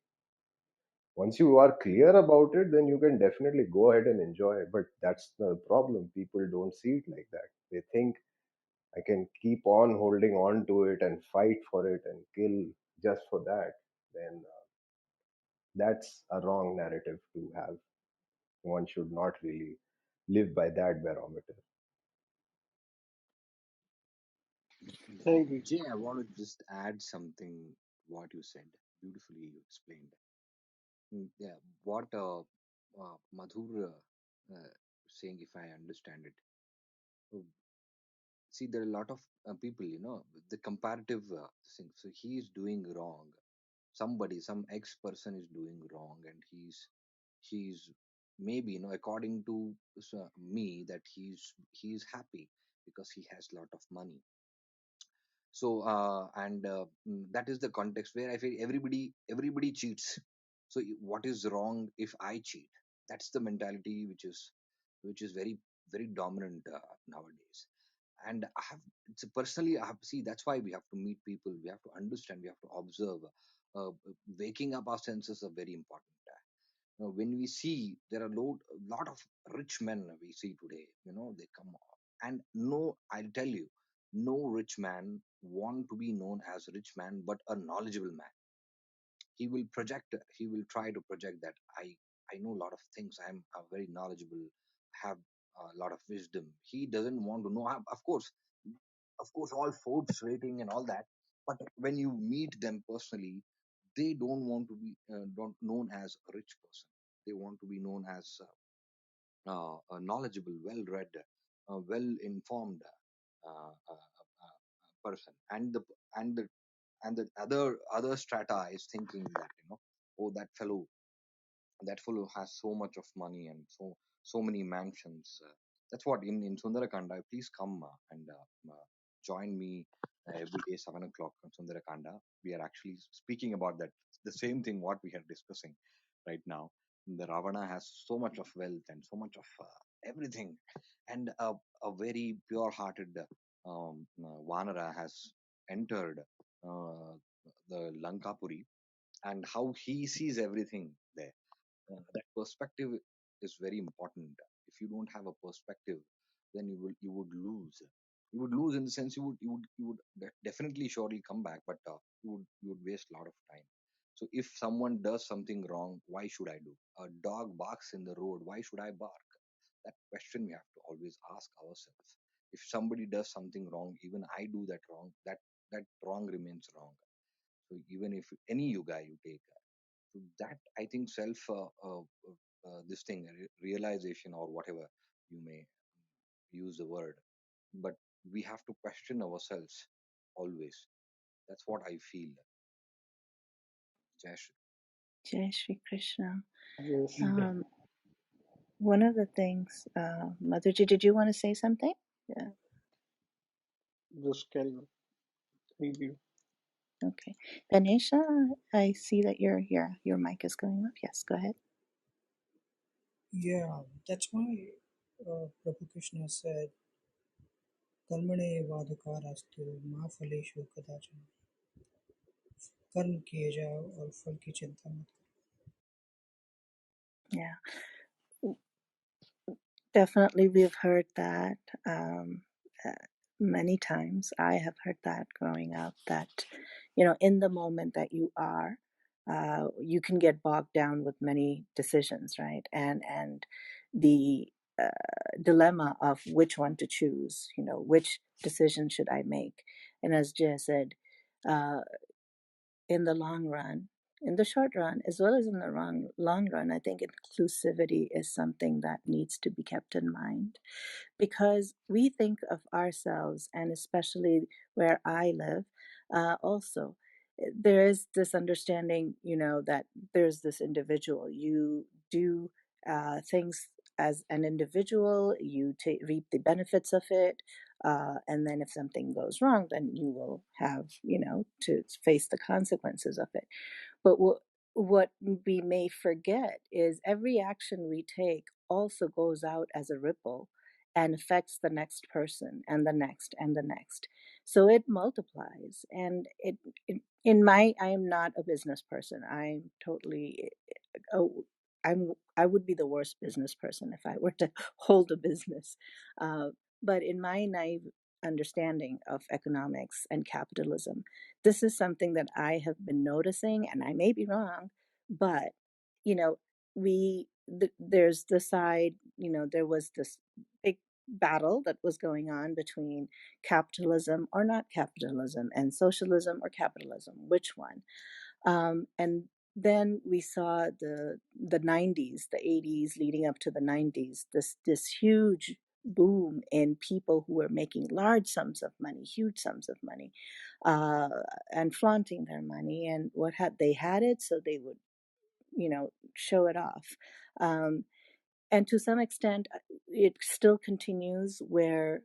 Once you are clear about it, then you can definitely go ahead and enjoy it. But that's the problem. People don't see it like that. They think I can keep on holding on to it and fight for it and kill just for that. Then that's a wrong narrative to have. One should not really live by that barometer. Thank you. Jay, I want to just add something what you said. Beautifully you explained. Yeah, what Madhur saying, if I understand it. Uh, See, there are a lot of people, the comparative thing. So he is doing wrong. Somebody, some ex person is doing wrong, and he's maybe, according to me, that he's happy because he has a lot of money. So and that is the context where I feel everybody cheats. So what is wrong if I cheat? That's the mentality which is very very dominant nowadays. And I have, it's personally, I have, see, that's why we have to meet people, we have to understand, we have to observe. Waking up our senses are very important. When we see there are lot of rich men we see today, they come and no, I'll tell you, no rich man want to be known as a rich man, but a knowledgeable man. He will try to project that I know a lot of things, I'm very knowledgeable, have a lot of wisdom. He doesn't want to know, of course all Forbes rating and all that, but when you meet them personally, they don't want to be don't known as a rich person. They want to be known as a knowledgeable, well read, well informed person. And the other strata is thinking that, oh, that fellow has so much of money and so many mansions. That's what in Sundarakanda. Please come and join me every day 7 o'clock on Sundarakanda. We are actually speaking about that, the same thing what we are discussing right now. The Ravana has so much of wealth and so much of everything, and a very pure-hearted Vanara has entered uh, the Lankapuri, and how he sees everything there. That perspective is very important. If you don't have a perspective, then you would lose. You would lose in the sense you would definitely surely come back, but you would waste a lot of time. So if someone does something wrong, why should I do? A dog barks in the road, why should I bark? That question we have to always ask ourselves. If somebody does something wrong, even I do that wrong, that wrong remains wrong. So even if any yoga you take, so that, I think, self this thing realization, or whatever you may use the word, but we have to question ourselves always. That's what I feel. Jai Shri. Jai Shri Krishna. Yes, Um, one of the things, Madhuji, did you want to say something? Yeah. just carry on. Thank you. Okay. Ganesha, I see that you're here. Your mic is going up. Yes, go ahead. Yeah, that's why Prabhu Krishna said, कर्मणे वादुकारास्तु माँ फलेषु कदाचन कर्म किए जाओ और फल की चिंता मत Yeah. Definitely, we've heard that uh, many times. I have heard that growing up, that, in the moment that you are, you can get bogged down with many decisions, right? And the dilemma of which one to choose, which decision should I make? And as Jay said, uh, in the long run, in the short run, as well as in the long run, I think inclusivity is something that needs to be kept in mind, because we think of ourselves, and especially where I live, also, there is this understanding, that there's this individual. You do things as an individual, you reap the benefits of it. And then if something goes wrong, then you will have, to face the consequences of it. But what we may forget is every action we take also goes out as a ripple and affects the next person and the next and the next. So it multiplies. And I am not a business person. I'm totally, oh, I would be the worst business person if I were to hold a business. Uh, but in my naive understanding of economics and capitalism, this is something that I have been noticing, and I may be wrong, but you know, there's the side, there was this big battle that was going on between capitalism or not capitalism and socialism or capitalism, which one? And then we saw the 90s, the 80s leading up to the 90s, this huge boom in people who were making large sums of money, huge sums of money, uh, and flaunting their money. And what had they had it, so they would, show it off. Um, and to some extent, it still continues where,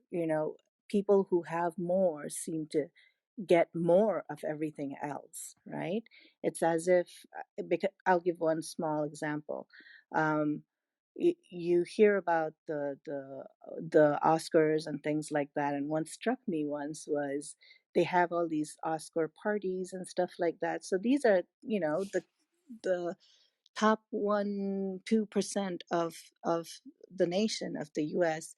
people who have more seem to get more of everything else, right? It's as if, because I'll give one small example. Um, you hear about the Oscars and things like that, and what struck me once was they have all these Oscar parties and stuff like that. So these are, the top 1-2% of the nation of the US.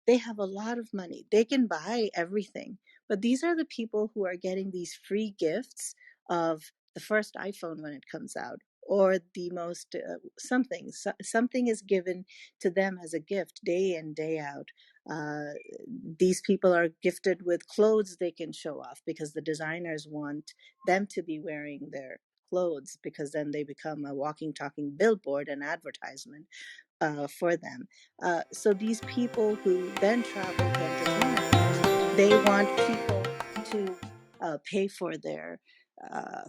They have a lot of money, they can buy everything, but these are the people who are getting these free gifts of the first iPhone when it comes out, or the most something is given to them as a gift day in day out. uh, these people are gifted with clothes they can show off because the designers want them to be wearing their clothes, because then they become a walking, talking billboard and advertisement for them. So these people who then travel to entertainment, they want people to pay for their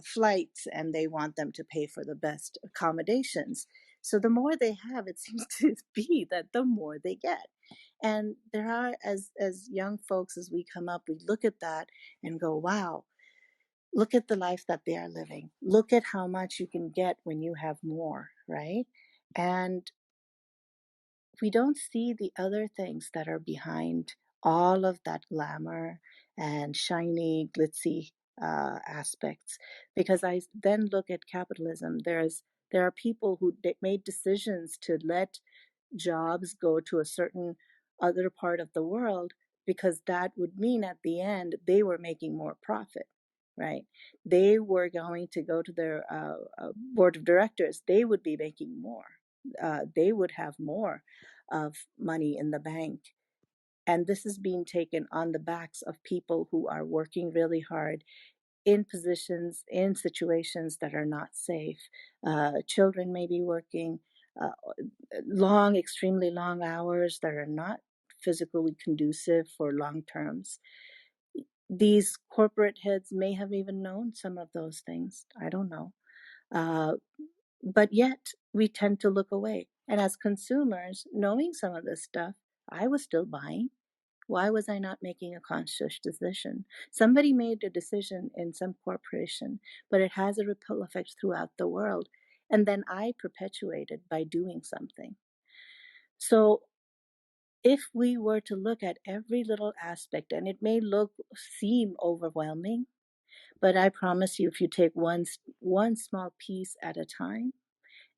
flights, and they want them to pay for the best accommodations. So the more they have, it seems to be that the more they get. And there are, as young folks, as we come up, we look at that and go, wow, look at the life that they are living. Look at how much you can get when you have more, right? And we don't see the other things that are behind all of that glamour and shiny, glitzy aspects. Because I then look at capitalism. There are people who made decisions to let jobs go to a certain other part of the world, because that would mean at the end they were making more profit, right? They were going to go to their board of directors, they would be making more, they would have more of money in the bank. And this is being taken on the backs of people who are working really hard in positions, in situations that are not safe. Children may be working uh, long, extremely long hours that are not physically conducive for long terms. These corporate heads may have even known some of those things. I don't know. Uh, but yet we tend to look away. And as consumers, knowing some of this stuff, I was still buying. Why was I not making a conscious decision? Somebody made a decision in some corporation, but it has a ripple effect throughout the world. And then I perpetuated by doing something. So if we were to look at every little aspect, and it may seem overwhelming, but I promise you, if you take one small piece at a time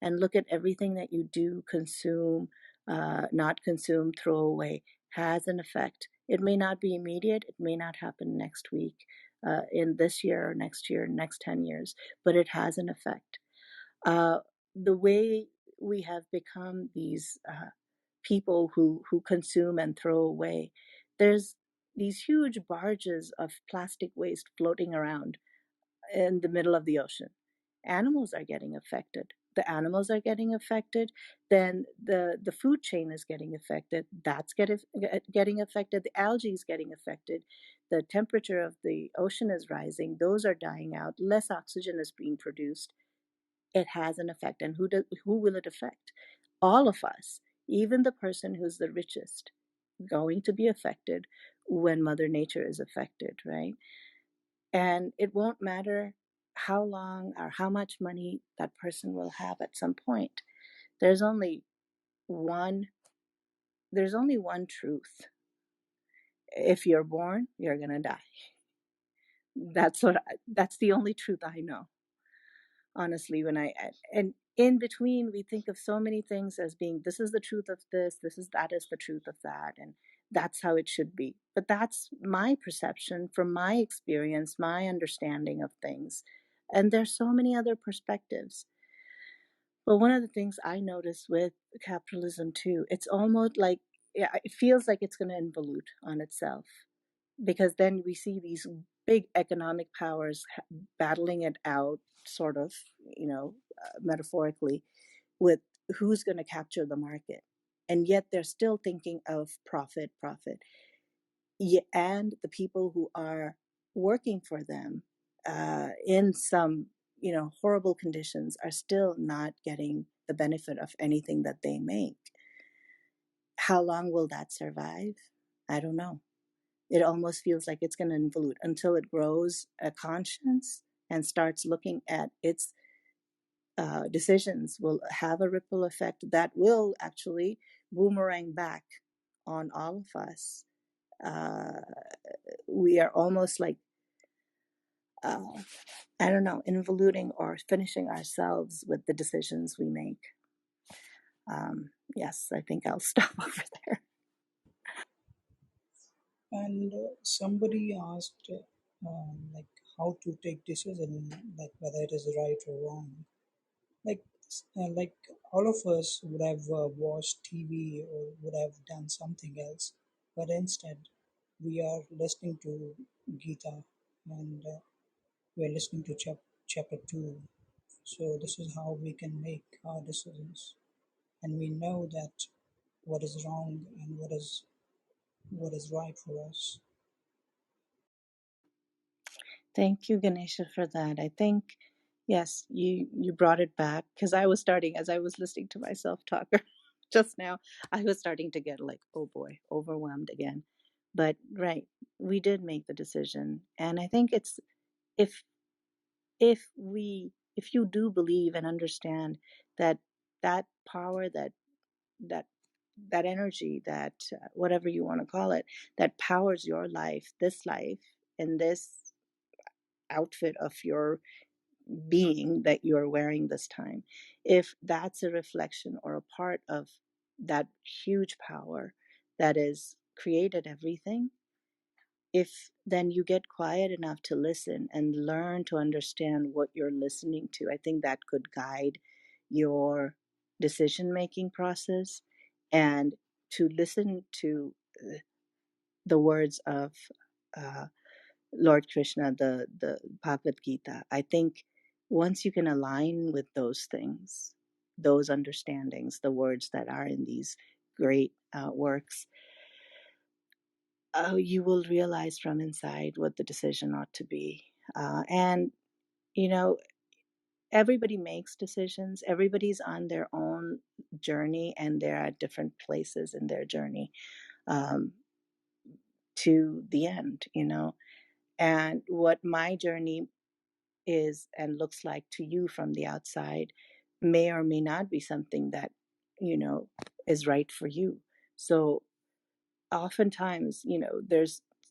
and look at everything that you do, consume, not consume, throw away, has an effect. It may not be immediate, it may not happen next week, in this year or next year, next 10 years, but it has an effect. The way we have become these people who consume and throw away, there's these huge barges of plastic waste floating around in the middle of the ocean. Animals are getting affected. The animals are getting affected. Then the food chain is getting affected. That's getting affected. The algae is getting affected. The temperature of the ocean is rising. Those are dying out. Less oxygen is being produced. It has an effect. And who will it affect? All of us, even the person who's the richest, going to be affected when Mother Nature is affected, right? And it won't matter. how long or how much money that person will have at some point. There's only one truth. If you're born, you're going to die. That's the only truth I know. Honestly, and in between we think of so many things as being, this is the truth of this, that is the truth of that, and that's how it should be. But that's my perception from my experience, my understanding of things. And there's so many other perspectives. But one of the things I notice with capitalism too, it's almost like, yeah, it feels like it's going to involute on itself, because then we see these big economic powers battling it out, sort of, metaphorically, with who's going to capture the market. And yet they're still thinking of profit, profit. Yeah, and the people who are working for them in some, horrible conditions are still not getting the benefit of anything that they make. How long will that survive? I don't know. It almost feels like it's going to involute until it grows a conscience and starts looking at its decisions, will have a ripple effect that will actually boomerang back on all of us. We are almost like, I don't know, involuting or finishing ourselves with the decisions we make. Yes, I think I'll stop over there. And somebody asked, like, how to take decision, like whether it is right or wrong. Like, like all of us would have watched TV or would have done something else, but instead we are listening to Gita, and we are listening to chapter 2. So this is how we can make our decisions, and we know that what is wrong and what is right for us. Thank you, Ganesha, for that. I think, yes, you brought it back, because I was starting, as I was listening to myself talk just now, I was starting to get like, oh boy, overwhelmed again. But right, we did make the decision, and I think it's, if if you do believe and understand that that power, that that energy, that whatever you want to call it, that powers your life, this life, and this outfit of your being that you're wearing this time, if that's a reflection or a part of that huge power that has created everything, if then you get quiet enough to listen and learn to understand what you're listening to, I think that could guide your decision making process. And to listen to the words of uh, Lord Krishna, the Bhagavad Gita, I think once you can align with those things, those understandings, the words that are in these great works, you will realize from inside what the decision ought to be. And, you know, everybody makes decisions, everybody's on their own journey, and they're at different places in their journey um, to the end, And what my journey is and looks like to you from the outside may or may not be something that, you know, is right for you. So oftentimes,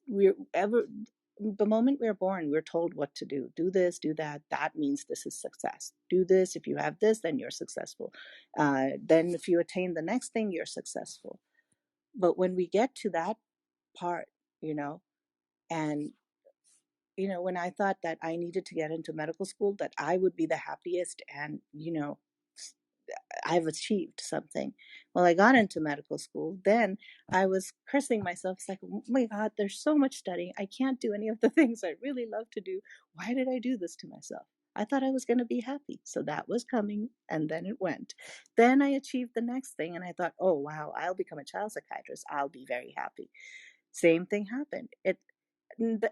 we're ever the moment we're born, we're told what to do. Do this, do that. That means this is success. Do this. If you have this, then you're successful. Then if you attain the next thing, you're successful. But when we get to that part, and when I thought that I needed to get into medical school, that I would be the happiest, and I've achieved something. Well, I got into medical school. Then I was cursing myself. It's like, oh my God, there's so much studying. I can't do any of the things I really love to do. Why did I do this to myself? I thought I was going to be happy. So that was coming, and then it went. Then I achieved the next thing, and I thought, oh, wow, I'll become a child psychiatrist. I'll be very happy. Same thing happened.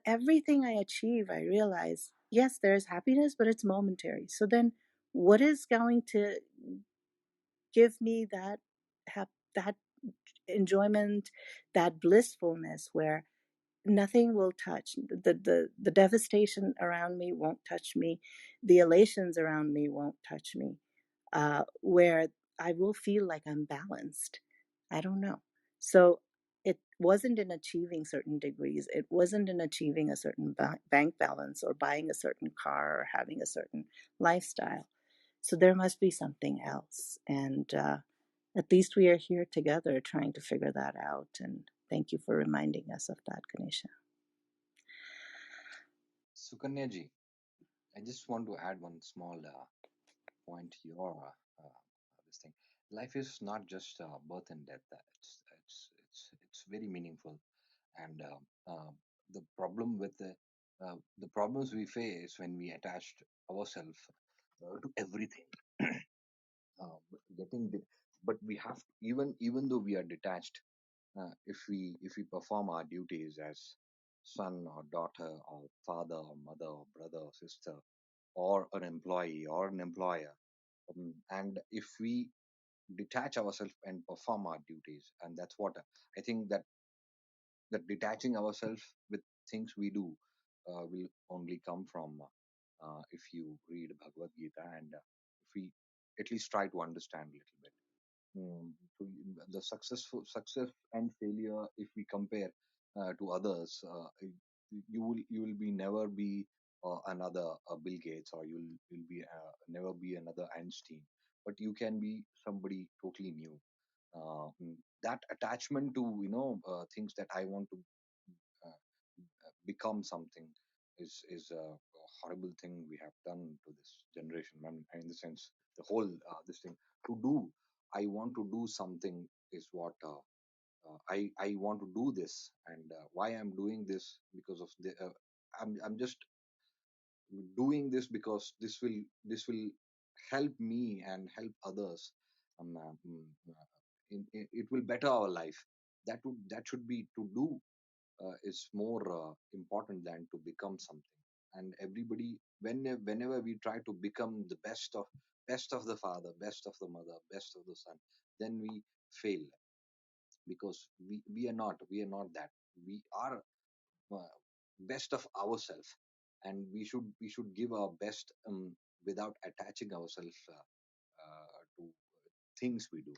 Everything I achieve, I realize, yes, there's happiness, but it's momentary. So then what is going to give me that enjoyment, that blissfulness, where nothing will touch. The devastation around me won't touch me. The elations around me won't touch me. Where I will feel like I'm balanced. I don't know. So it wasn't in achieving certain degrees. It wasn't in achieving a certain bank balance or buying a certain car or having a certain lifestyle. So there must be something else. And at least we are here together trying to figure that out. And thank you for reminding us of that, Ganesha. Sukanya ji, I just want to add one small point to your this thing. Life is not just birth and death. It's very meaningful, and the problem with the problems we face when we attached ourselves to everything. Getting the, but we have, even though we are detached, if we perform our duties as son or daughter or father or mother or brother or sister or an employee or an employer, and if we detach ourselves and perform our duties, and that's what I think, that detaching ourselves with things we do will only come from if you read Bhagavad Gita, and if we at least try to understand a little bit. So the success and failure, if we compare to others, you will be never be another Bill Gates, or you'll be never be another Einstein, but you can be somebody totally new. That attachment to things that I want to become something is a horrible thing we have done to this generation. In the sense, the whole this thing to do. I want to do something is what I want to do this, and why I'm doing this because of the. I'm just doing this because this will help me and help others. Um, uh, mm, it will better our life. That should be to do is more important than to become something. And everybody, whenever we try to become the best of the father, best of the mother, best of the son, then we fail, because we are not that. We are uh, best of ourselves, and we should give our best without attaching ourselves to things we do.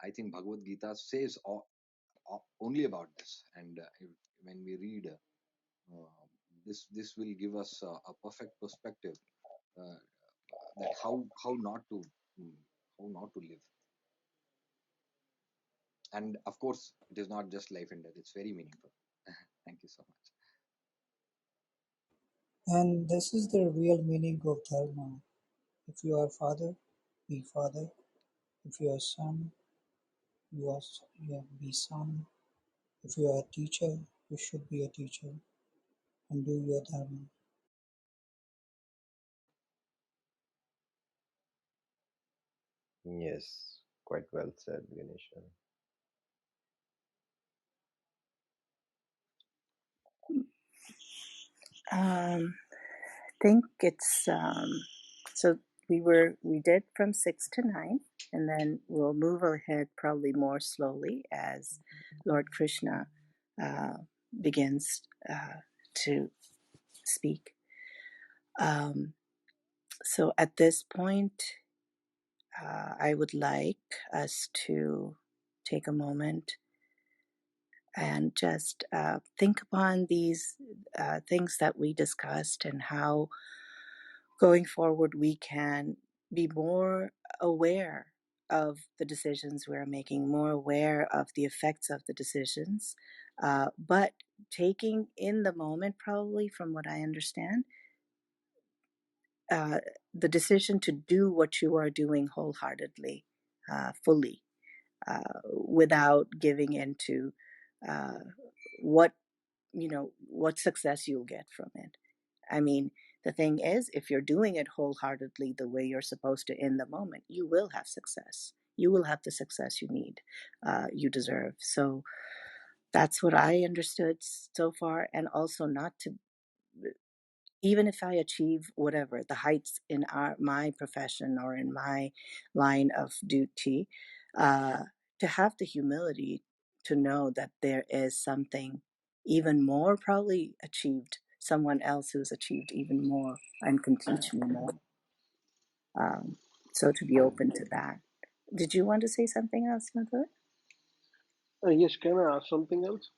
I think Bhagavad Gita says only about this, and when we read this will give us a perfect perspective uh, that how not to mm, how not to live. And of course, it is not just life and death; it's very meaningful. Thank you so much. And this is the real meaning of dharma. If you are father, be father. If you are son, be son. If you are a teacher, you should be a teacher and do your dharma. Yes, quite well said, Ganesha. I think it's so we did from 6 to 9, and then we'll move ahead probably more slowly as Lord Krishna uh, begins to speak. So at this point, I would like us to take a moment and just think upon these things that we discussed, and how going forward we can be more aware of the decisions we're making, more aware of the effects of the decisions, but taking in the moment, probably from what I understand, uh, the decision to do what you are doing wholeheartedly, fully, without giving into uh, what what success you'll get from it. I mean, the thing is, if you're doing it wholeheartedly the way you're supposed to in the moment, you will have success. You will have the success you need, you deserve. So that's what I understood so far. And also, not to, even if I achieve whatever the heights in my profession or in my line of duty, uh, to have the humility. to know that there is something even more probably achieved, someone else who's achieved even more and can teach me more. Um, so to be open to that. Did you want to say something else, Mother? Yes, can I ask something else?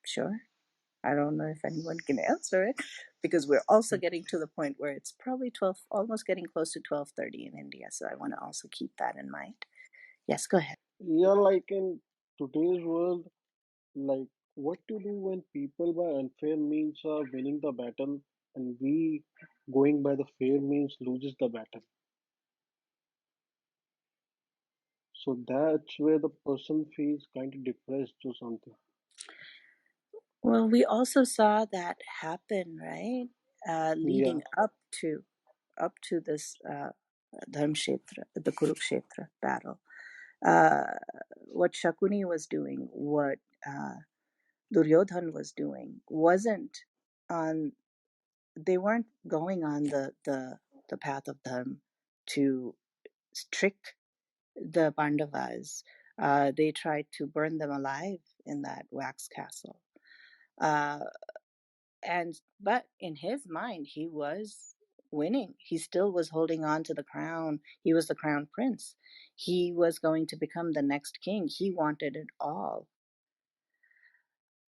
Sure. I don't know if anyone can answer it because we're also getting to the point where it's probably 12, almost getting close to 12:30 in India. So I want to also keep that in mind. Yes, go ahead. Yeah, like in today's world, like what to do when people by unfair means are winning the battle and we going by the fair means loses the battle. So that's where the person feels kind of depressed or something. Well, we also saw that happen, right? Yeah, Leading up to this Dharmkshetra, the Kurukshetra battle. Uh, what Shakuni was doing, what Duryodhan was doing, wasn't on. They weren't going on the path of dharma to trick the Pandavas. They tried to burn them alive in that wax castle. Uh, but in his mind, he was winning. He still was holding on to the crown. He was the crown prince. He was going to become the next king. He wanted it all.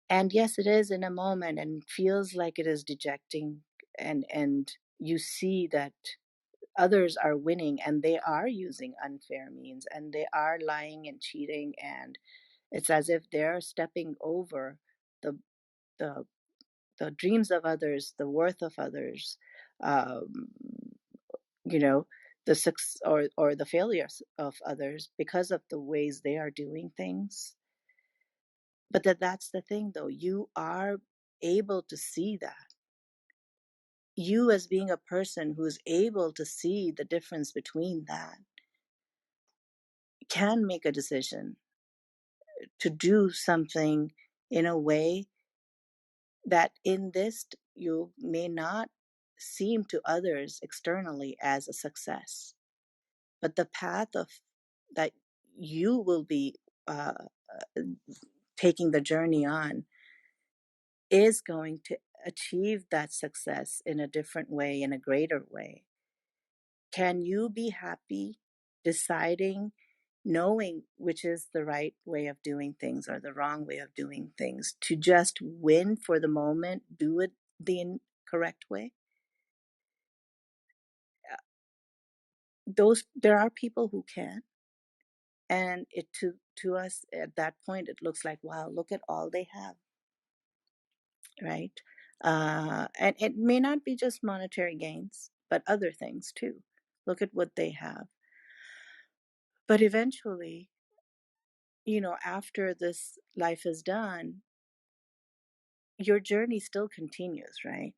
And yes, it is in a moment and feels like it is dejecting. And you see that others are winning and they are using unfair means and they are lying and cheating, and it's as if they're stepping over the the the dreams of others, the worth of others, um, you know, the success or the failures of others because of the ways they are doing things. But that's the thing, though. You are able to see that. You, as being a person who's able to see the difference between that, can make a decision to do something in a way that in this you may not seem to others externally as a success, but the path of that you will be uh, taking the journey on is going to achieve that success in a different way, in a greater way. Can you be happy deciding, knowing which is the right way of doing things or the wrong way of doing things, to just win for the moment, do it the correct way? There are people who can, and it to us at that point it looks like, wow, look at all they have, right? And it may not be just monetary gains, but other things too. Look at what they have. But eventually, after this life is done, your journey still continues, right?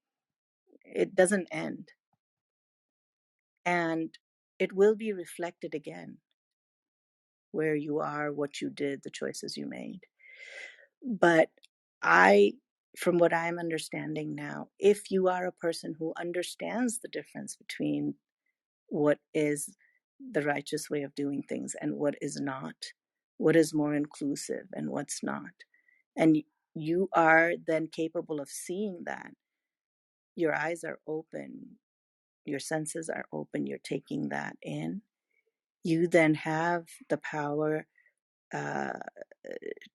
It doesn't end. And it will be reflected again where you are, what you did, the choices you made. But from what I'm understanding now, if you are a person who understands the difference between what is the righteous way of doing things and what is not, what is more inclusive and what's not, and you are then capable of seeing that, your eyes are open, your senses are open, you're taking that in, you then have the power uh,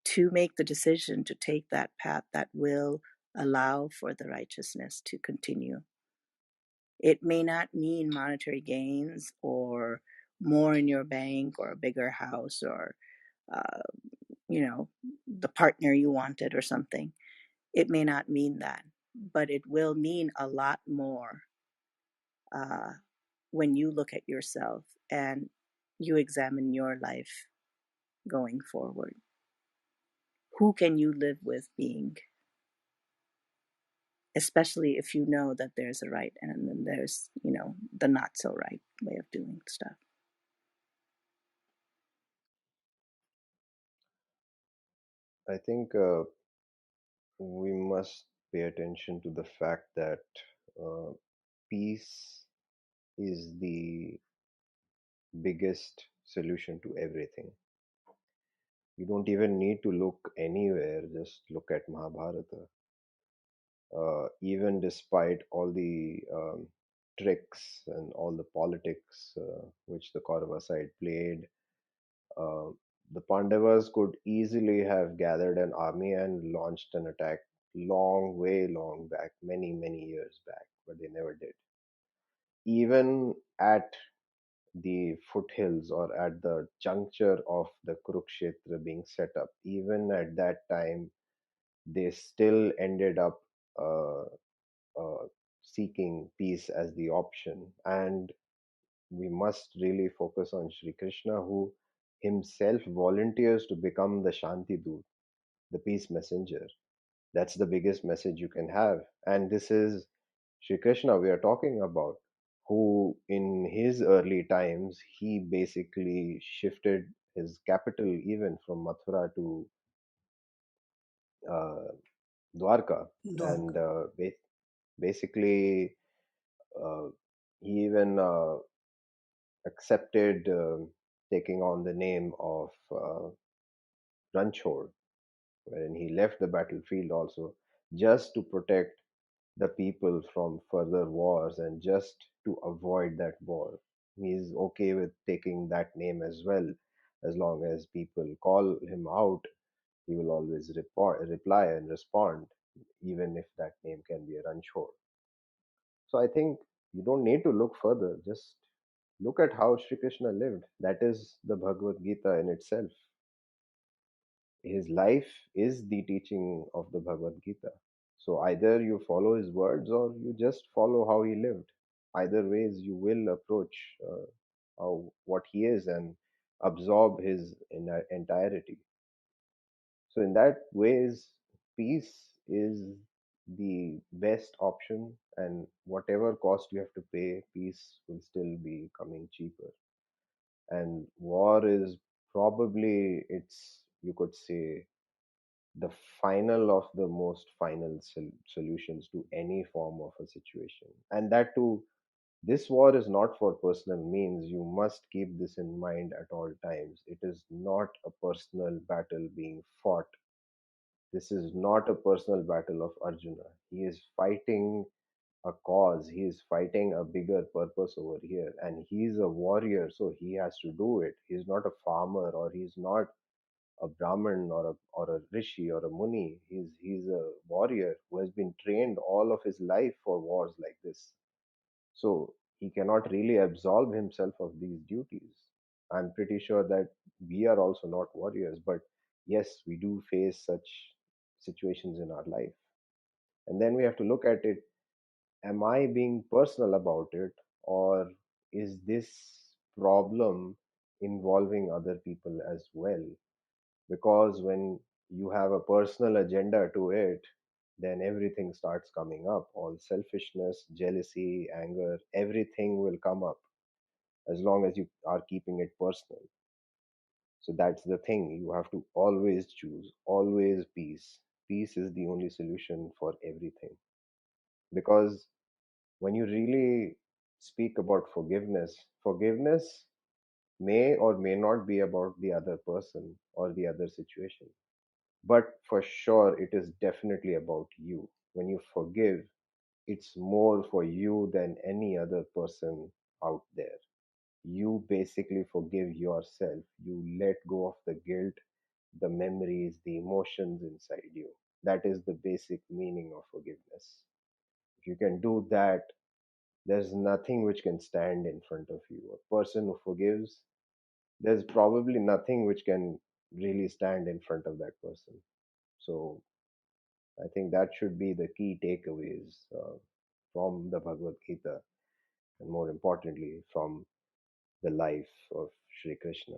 to make the decision to take that path that will allow for the righteousness to continue. It may not mean monetary gains or more in your bank or a bigger house or, uh, the partner you wanted or something. It may not mean that, but it will mean a lot more uh, when you look at yourself and you examine your life going forward. Who can you live with being? Especially if you know that there's a right and then there's, the not so right way of doing stuff. I think we must pay attention to the fact that uh, peace is the biggest solution to everything. You don't even need to look anywhere, just look at Mahabharata. Even despite all the tricks and all the politics which the Kaurava side played, uh, the Pandavas could easily have gathered an army and launched an attack long back, many years back, but they never did. Even at the foothills or at the juncture of the Kurukshetra being set up, even at that time, they still ended up uh, uh, seeking peace as the option. And we must really focus on Sri Krishna, who himself volunteers to become the Shanti Dut, the peace messenger. That's the biggest message you can have. And this is Sri Krishna we are talking about, who in his early times, he basically shifted his capital even from Mathura to uh, Dwarka. And Dwarka. basically, uh, he even accepted taking on the name of Ranchod, wherein he left the battlefield also just to protect the people from further wars and just to avoid that war. He is okay with taking that name as well, as long as people call him out. He will always reply and respond, even if that name can be a Ranchod. So I think you don't need to look further. Just look at how Sri Krishna lived. That is the Bhagavad Gita in itself. His life is the teaching of the Bhagavad Gita. So either you follow his words or you just follow how he lived. Either ways, you will approach what he is and absorb his entirety. So in that ways, peace is the best option, and whatever cost you have to pay, peace will still be coming cheaper. And war is probably, it's, you could say, the final of the most final solutions to any form of a situation. And that too, this war is not for personal means. You must keep this in mind at all times. It is not a personal battle being fought. This is not a personal battle of Arjuna. He is fighting a cause. He is fighting a bigger purpose over here. And he is a warrior, so he has to do it. He's not a farmer, or he's not a Brahmin, or a rishi or a muni. He's a warrior who has been trained all of his life for wars like this. So he cannot really absolve himself of these duties. I'm pretty sure that we are also not warriors, but yes, we do face such situations in our life. And then we have to look at it, am I being personal about it, or is this problem involving other people as well? Because when you have a personal agenda to it, then everything starts coming up. All selfishness, jealousy, anger, everything will come up as long as you are keeping it personal. So that's the thing. You have to always choose, always peace. Peace is the only solution for everything. Because when you really speak about forgiveness, forgiveness may or may not be about the other person or the other situation. But for sure, it is definitely about you. When you forgive, it's more for you than any other person out there. You basically forgive yourself. You let go of the guilt, the memories, the emotions inside you. That is the basic meaning of forgiveness. If you can do that, there's nothing which can stand in front of you. A person who forgives, there's probably nothing which can really stand in front of that person. So I think that should be the key takeaways from the Bhagavad Gita, and more importantly, from the life of Sri Krishna.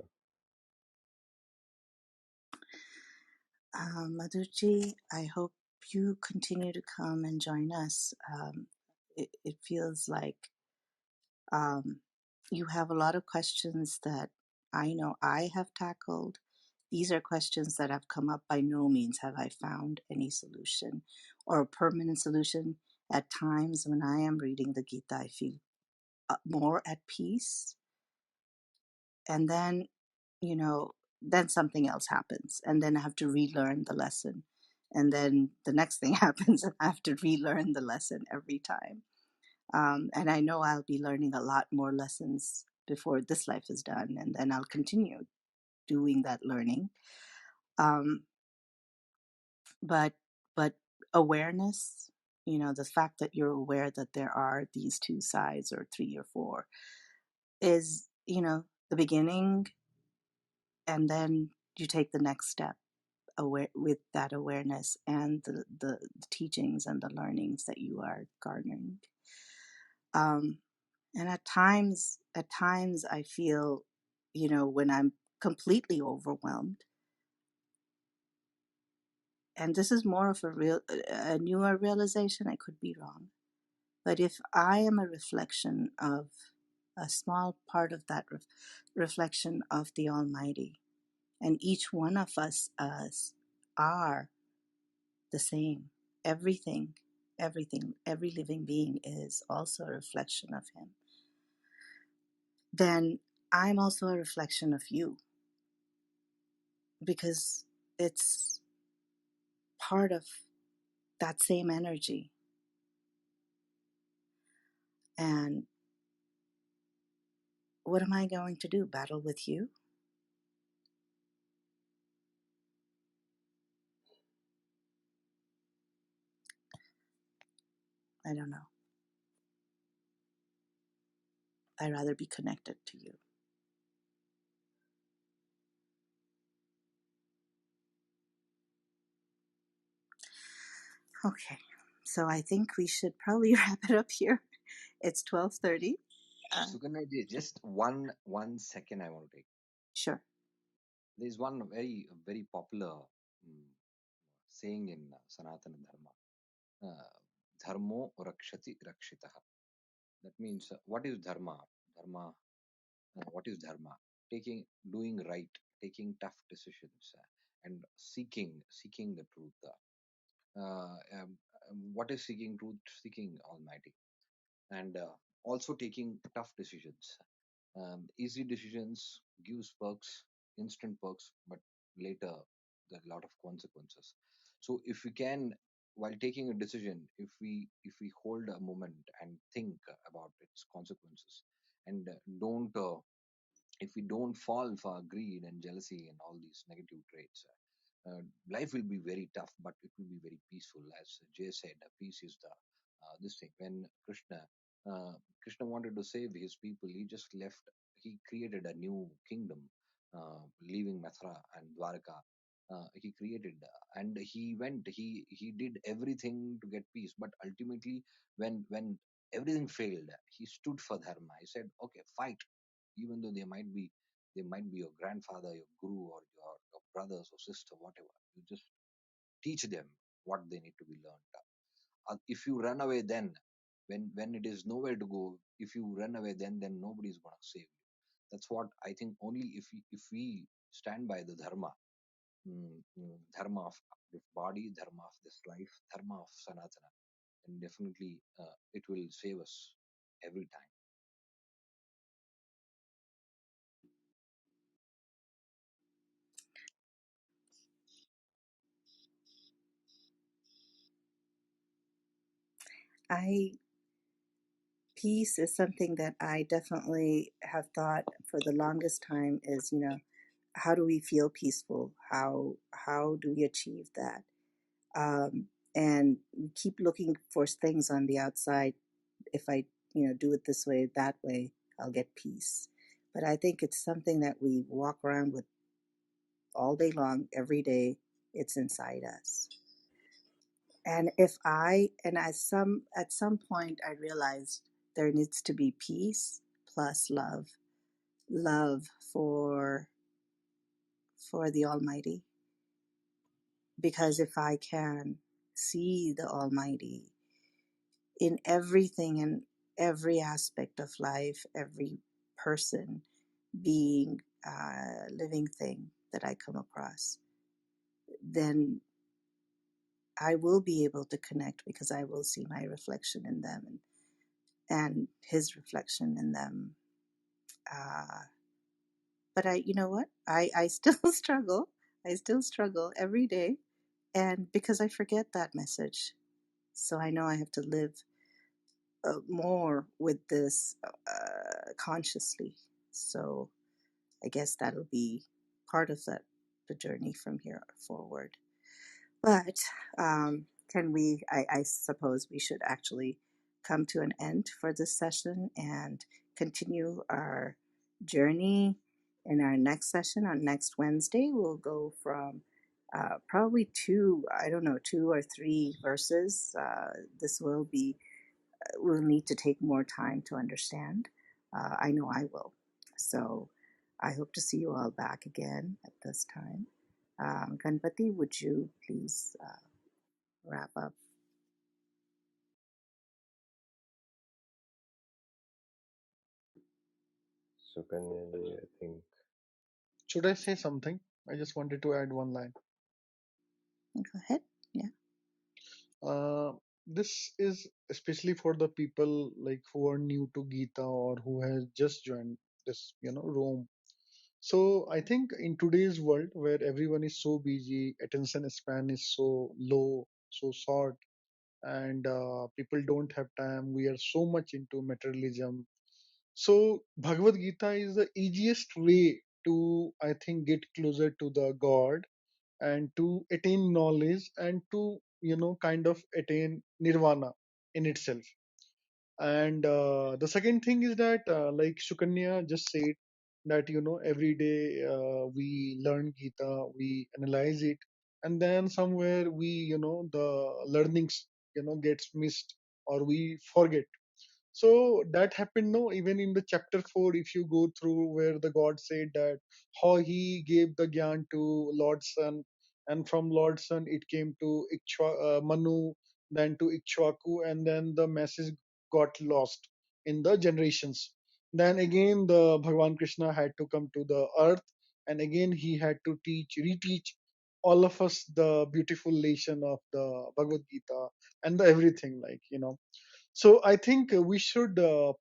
Madhuji, I hope you continue to come and join us. It feels like um, you have a lot of questions that I know I have tackled. These are questions that have come up. By no means have I found any solution or a permanent solution. At times when I am reading the Gita, I feel more at peace. And then, you know, then something else happens, and then I have to relearn the lesson, and then the next thing happens, and I have to relearn the lesson every time. And I know I'll be learning a lot more lessons before this life is done, and then I'll continue doing that learning. Um, but but awareness, the fact that you're aware that there are these two sides, or three or four, is the beginning, and then you take the next step aware with that awareness and the teachings and the learnings that you are garnering. And at times I feel, when I'm completely overwhelmed, and this is more of a newer realization, I could be wrong, but if I am a reflection of a small part of that reflection of the Almighty, and each one of us are the same. Everything, every living being is also a reflection of Him. Then I'm also a reflection of you, because it's part of that same energy. And what am I going to do? Battle with you? I don't know. I'd rather be connected to you. Okay, so I think we should probably wrap it up here. It's 12:30. Sukanya ji, just one second I want to take. Sure. There's one very, very popular saying in Sanatana Dharma. Dharmo rakshati rakshitaha. That means, what is dharma? What is dharma? Doing right, taking tough decisions, and seeking the truth. What is seeking truth? Seeking Almighty, and also taking tough decisions. Easy decisions gives perks, instant perks, but later there are a lot of consequences. So if we can, while taking a decision, if we hold a moment and think about its consequences, and don't if we don't fall for greed and jealousy and all these negative traits, life will be very tough, but it will be very peaceful. As Jay said, peace is the this thing. When Krishna wanted to save his people, he just left. He created a new kingdom, leaving Mathura and Dwarka. He created, and he went. He did everything to get peace, but ultimately, when everything failed, he stood for dharma. He said, "Okay, fight, even though they might be your grandfather, your guru, or your brothers or sister, whatever. You just teach them what they need to be learned. If you run away, then when it is nowhere to go, if you run away, then nobody is going to save you. That's what I think. Only if we stand by the dharma, dharma of this body, dharma of this life, dharma of Sanatana, then definitely it will save us every time. Peace is something that I definitely have thought for the longest time is, how do we feel peaceful? How do we achieve that? And we keep looking for things on the outside. If I, do it this way, that way, I'll get peace. But I think it's something that we walk around with all day long, every day. It's inside us. And at some point I realized there needs to be peace plus love for the Almighty. Because if I can see the Almighty in everything, in every aspect of life, every person, being, living thing that I come across, then I will be able to connect, because I will see my reflection in them, and His reflection in them. But you know what? I still struggle. I still struggle every day, and because I forget that message, so I know I have to live more with this consciously. So I guess that'll be part of the journey from here forward. But can we? I suppose we should actually come to an end for this session and continue our journey in our next session on next Wednesday. We'll go from probably I don't know, 2 or 3 verses. This will be, we'll need to take more time to understand. I know I will. So I hope to see you all back again at this time. Ganpati, would you please wrap up? Sukanya, I think. Should I say something? I just wanted to add one line. Go ahead. Yeah. This is especially for the people like who are new to Gita or who has just joined this, room. So I think in today's world where everyone is so busy, attention span is so low, so short, and people don't have time. We are so much into materialism. So Bhagavad Gita is the easiest way to, I think, get closer to the God and to attain knowledge and to, kind of attain nirvana in itself. And the second thing is that, like Sukanya just said, that every day we learn Gita, we analyze it, and then somewhere we, the learnings, gets missed or we forget. So that happened, no, even in the chapter 4, if you go through where the God said that how he gave the Gyan to Lord's son, and from Lord's son it came to Manu, then to Ikshwaku, and then the message got lost in the generations. Then again, the Bhagavan Krishna had to come to the earth, and again he had to reteach all of us the beautiful lesson of the Bhagavad Gita and the everything, like, so I think we should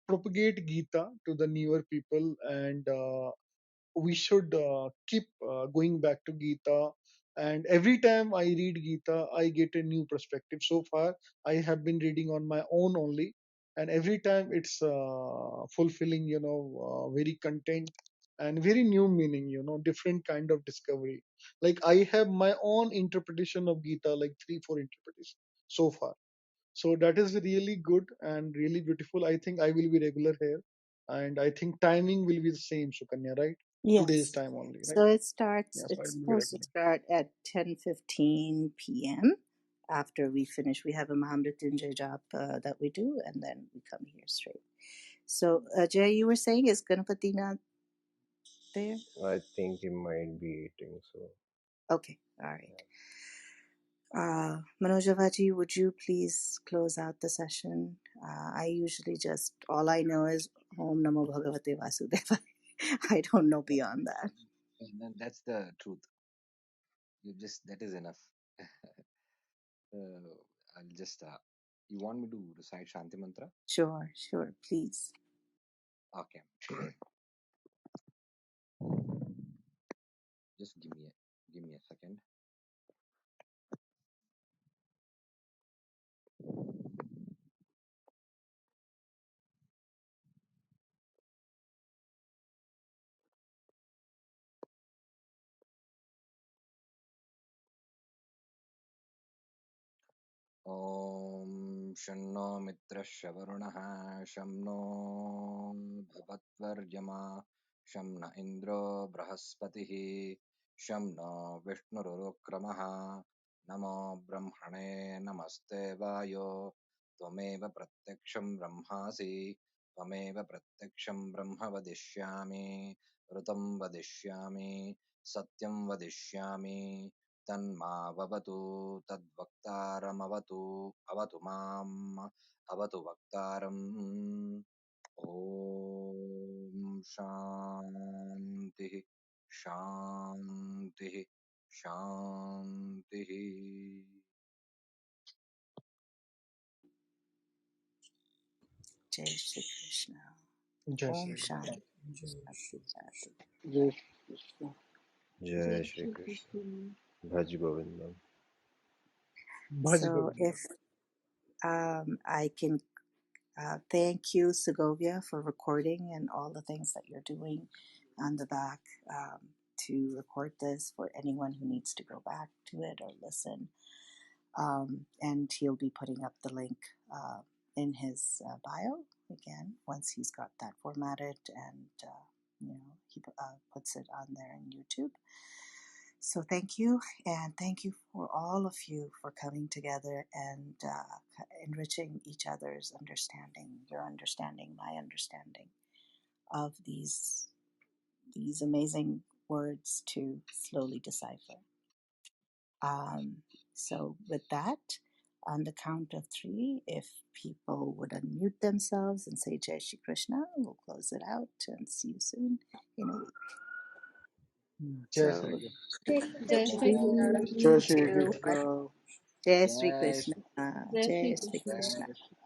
propagate Gita to the newer people, and we should keep going back to Gita. And every time I read Gita, I get a new perspective. So far, I have been reading on my own only, and every time it's fulfilling, very content and very new meaning, different kind of discovery. Like I have my own interpretation of Gita, like 3, 4 interpretations so far. So that is really good and really beautiful. I think I will be regular here, and I think timing will be the same, Sukanya, right? Today's Yes. time only, right? So it starts. Yeah, so I It's will be supposed to regular. start at 10:15 p.m. After we finish, we have a Mahamrityunjay jap that we do, and then we come here straight. So Jay, you were saying, is Ganpati not there? I think he might be eating, so. Okay. All right. Manojavaji, would you please close out the session? I usually just, all I know is Om Namo Bhagavate Vasudevaya. I don't know beyond that. And then that's the truth. That is enough. I'll just, you want me to recite Shanti Mantra? Sure, please. Okay. Just give me a second. ॐ शन्नो मित्रस्य वरुणः शं no भवत्वर्यमा शं न इन्द्रो बृहस्पतिः शं no विष्णुरुक्रमः नमो ब्रह्मणे नमस्ते वायो त्वमेव प्रत्यक्षं ब्रह्मासि त्वमेव प्रत्यक्षं ब्रह्म वदिष्यामि ऋतं वदिष्यामि सत्यं वदिष्यामि तन्मावतु तद्वक्तारमवतु अवतु माम् अवतु वक्तारम् ॐ शान्तिः शान्तिः शान्तिः Jai Shri Krishna. Jai Om Shri Krishna. Shanti. जय Shri Krishna. Jai Shri Krishna. Jai Shri Krishna. Bhaj Govindam. Bhaj So Govind. if I can thank you, Segovia, for recording and all the things that you're doing on the back to record this for anyone who needs to go back to it or listen. And he'll be putting up the link in his bio again once he's got that formatted and he puts it on there in YouTube. So thank you, and thank you for all of you for coming together and enriching each other's understanding, your understanding, my understanding of these amazing words to slowly decipher. So with that, on the count of three, if people would unmute themselves and say Jai Shri Krishna, we'll close it out and see you soon in a week. Jai Shri So Krishna. Jai Shri Krishna. Jai three, Shri two, one. Krishna. Jai Shri Jai Krishna. Jai Shri Jai Shri Krishna. Krishna. Shri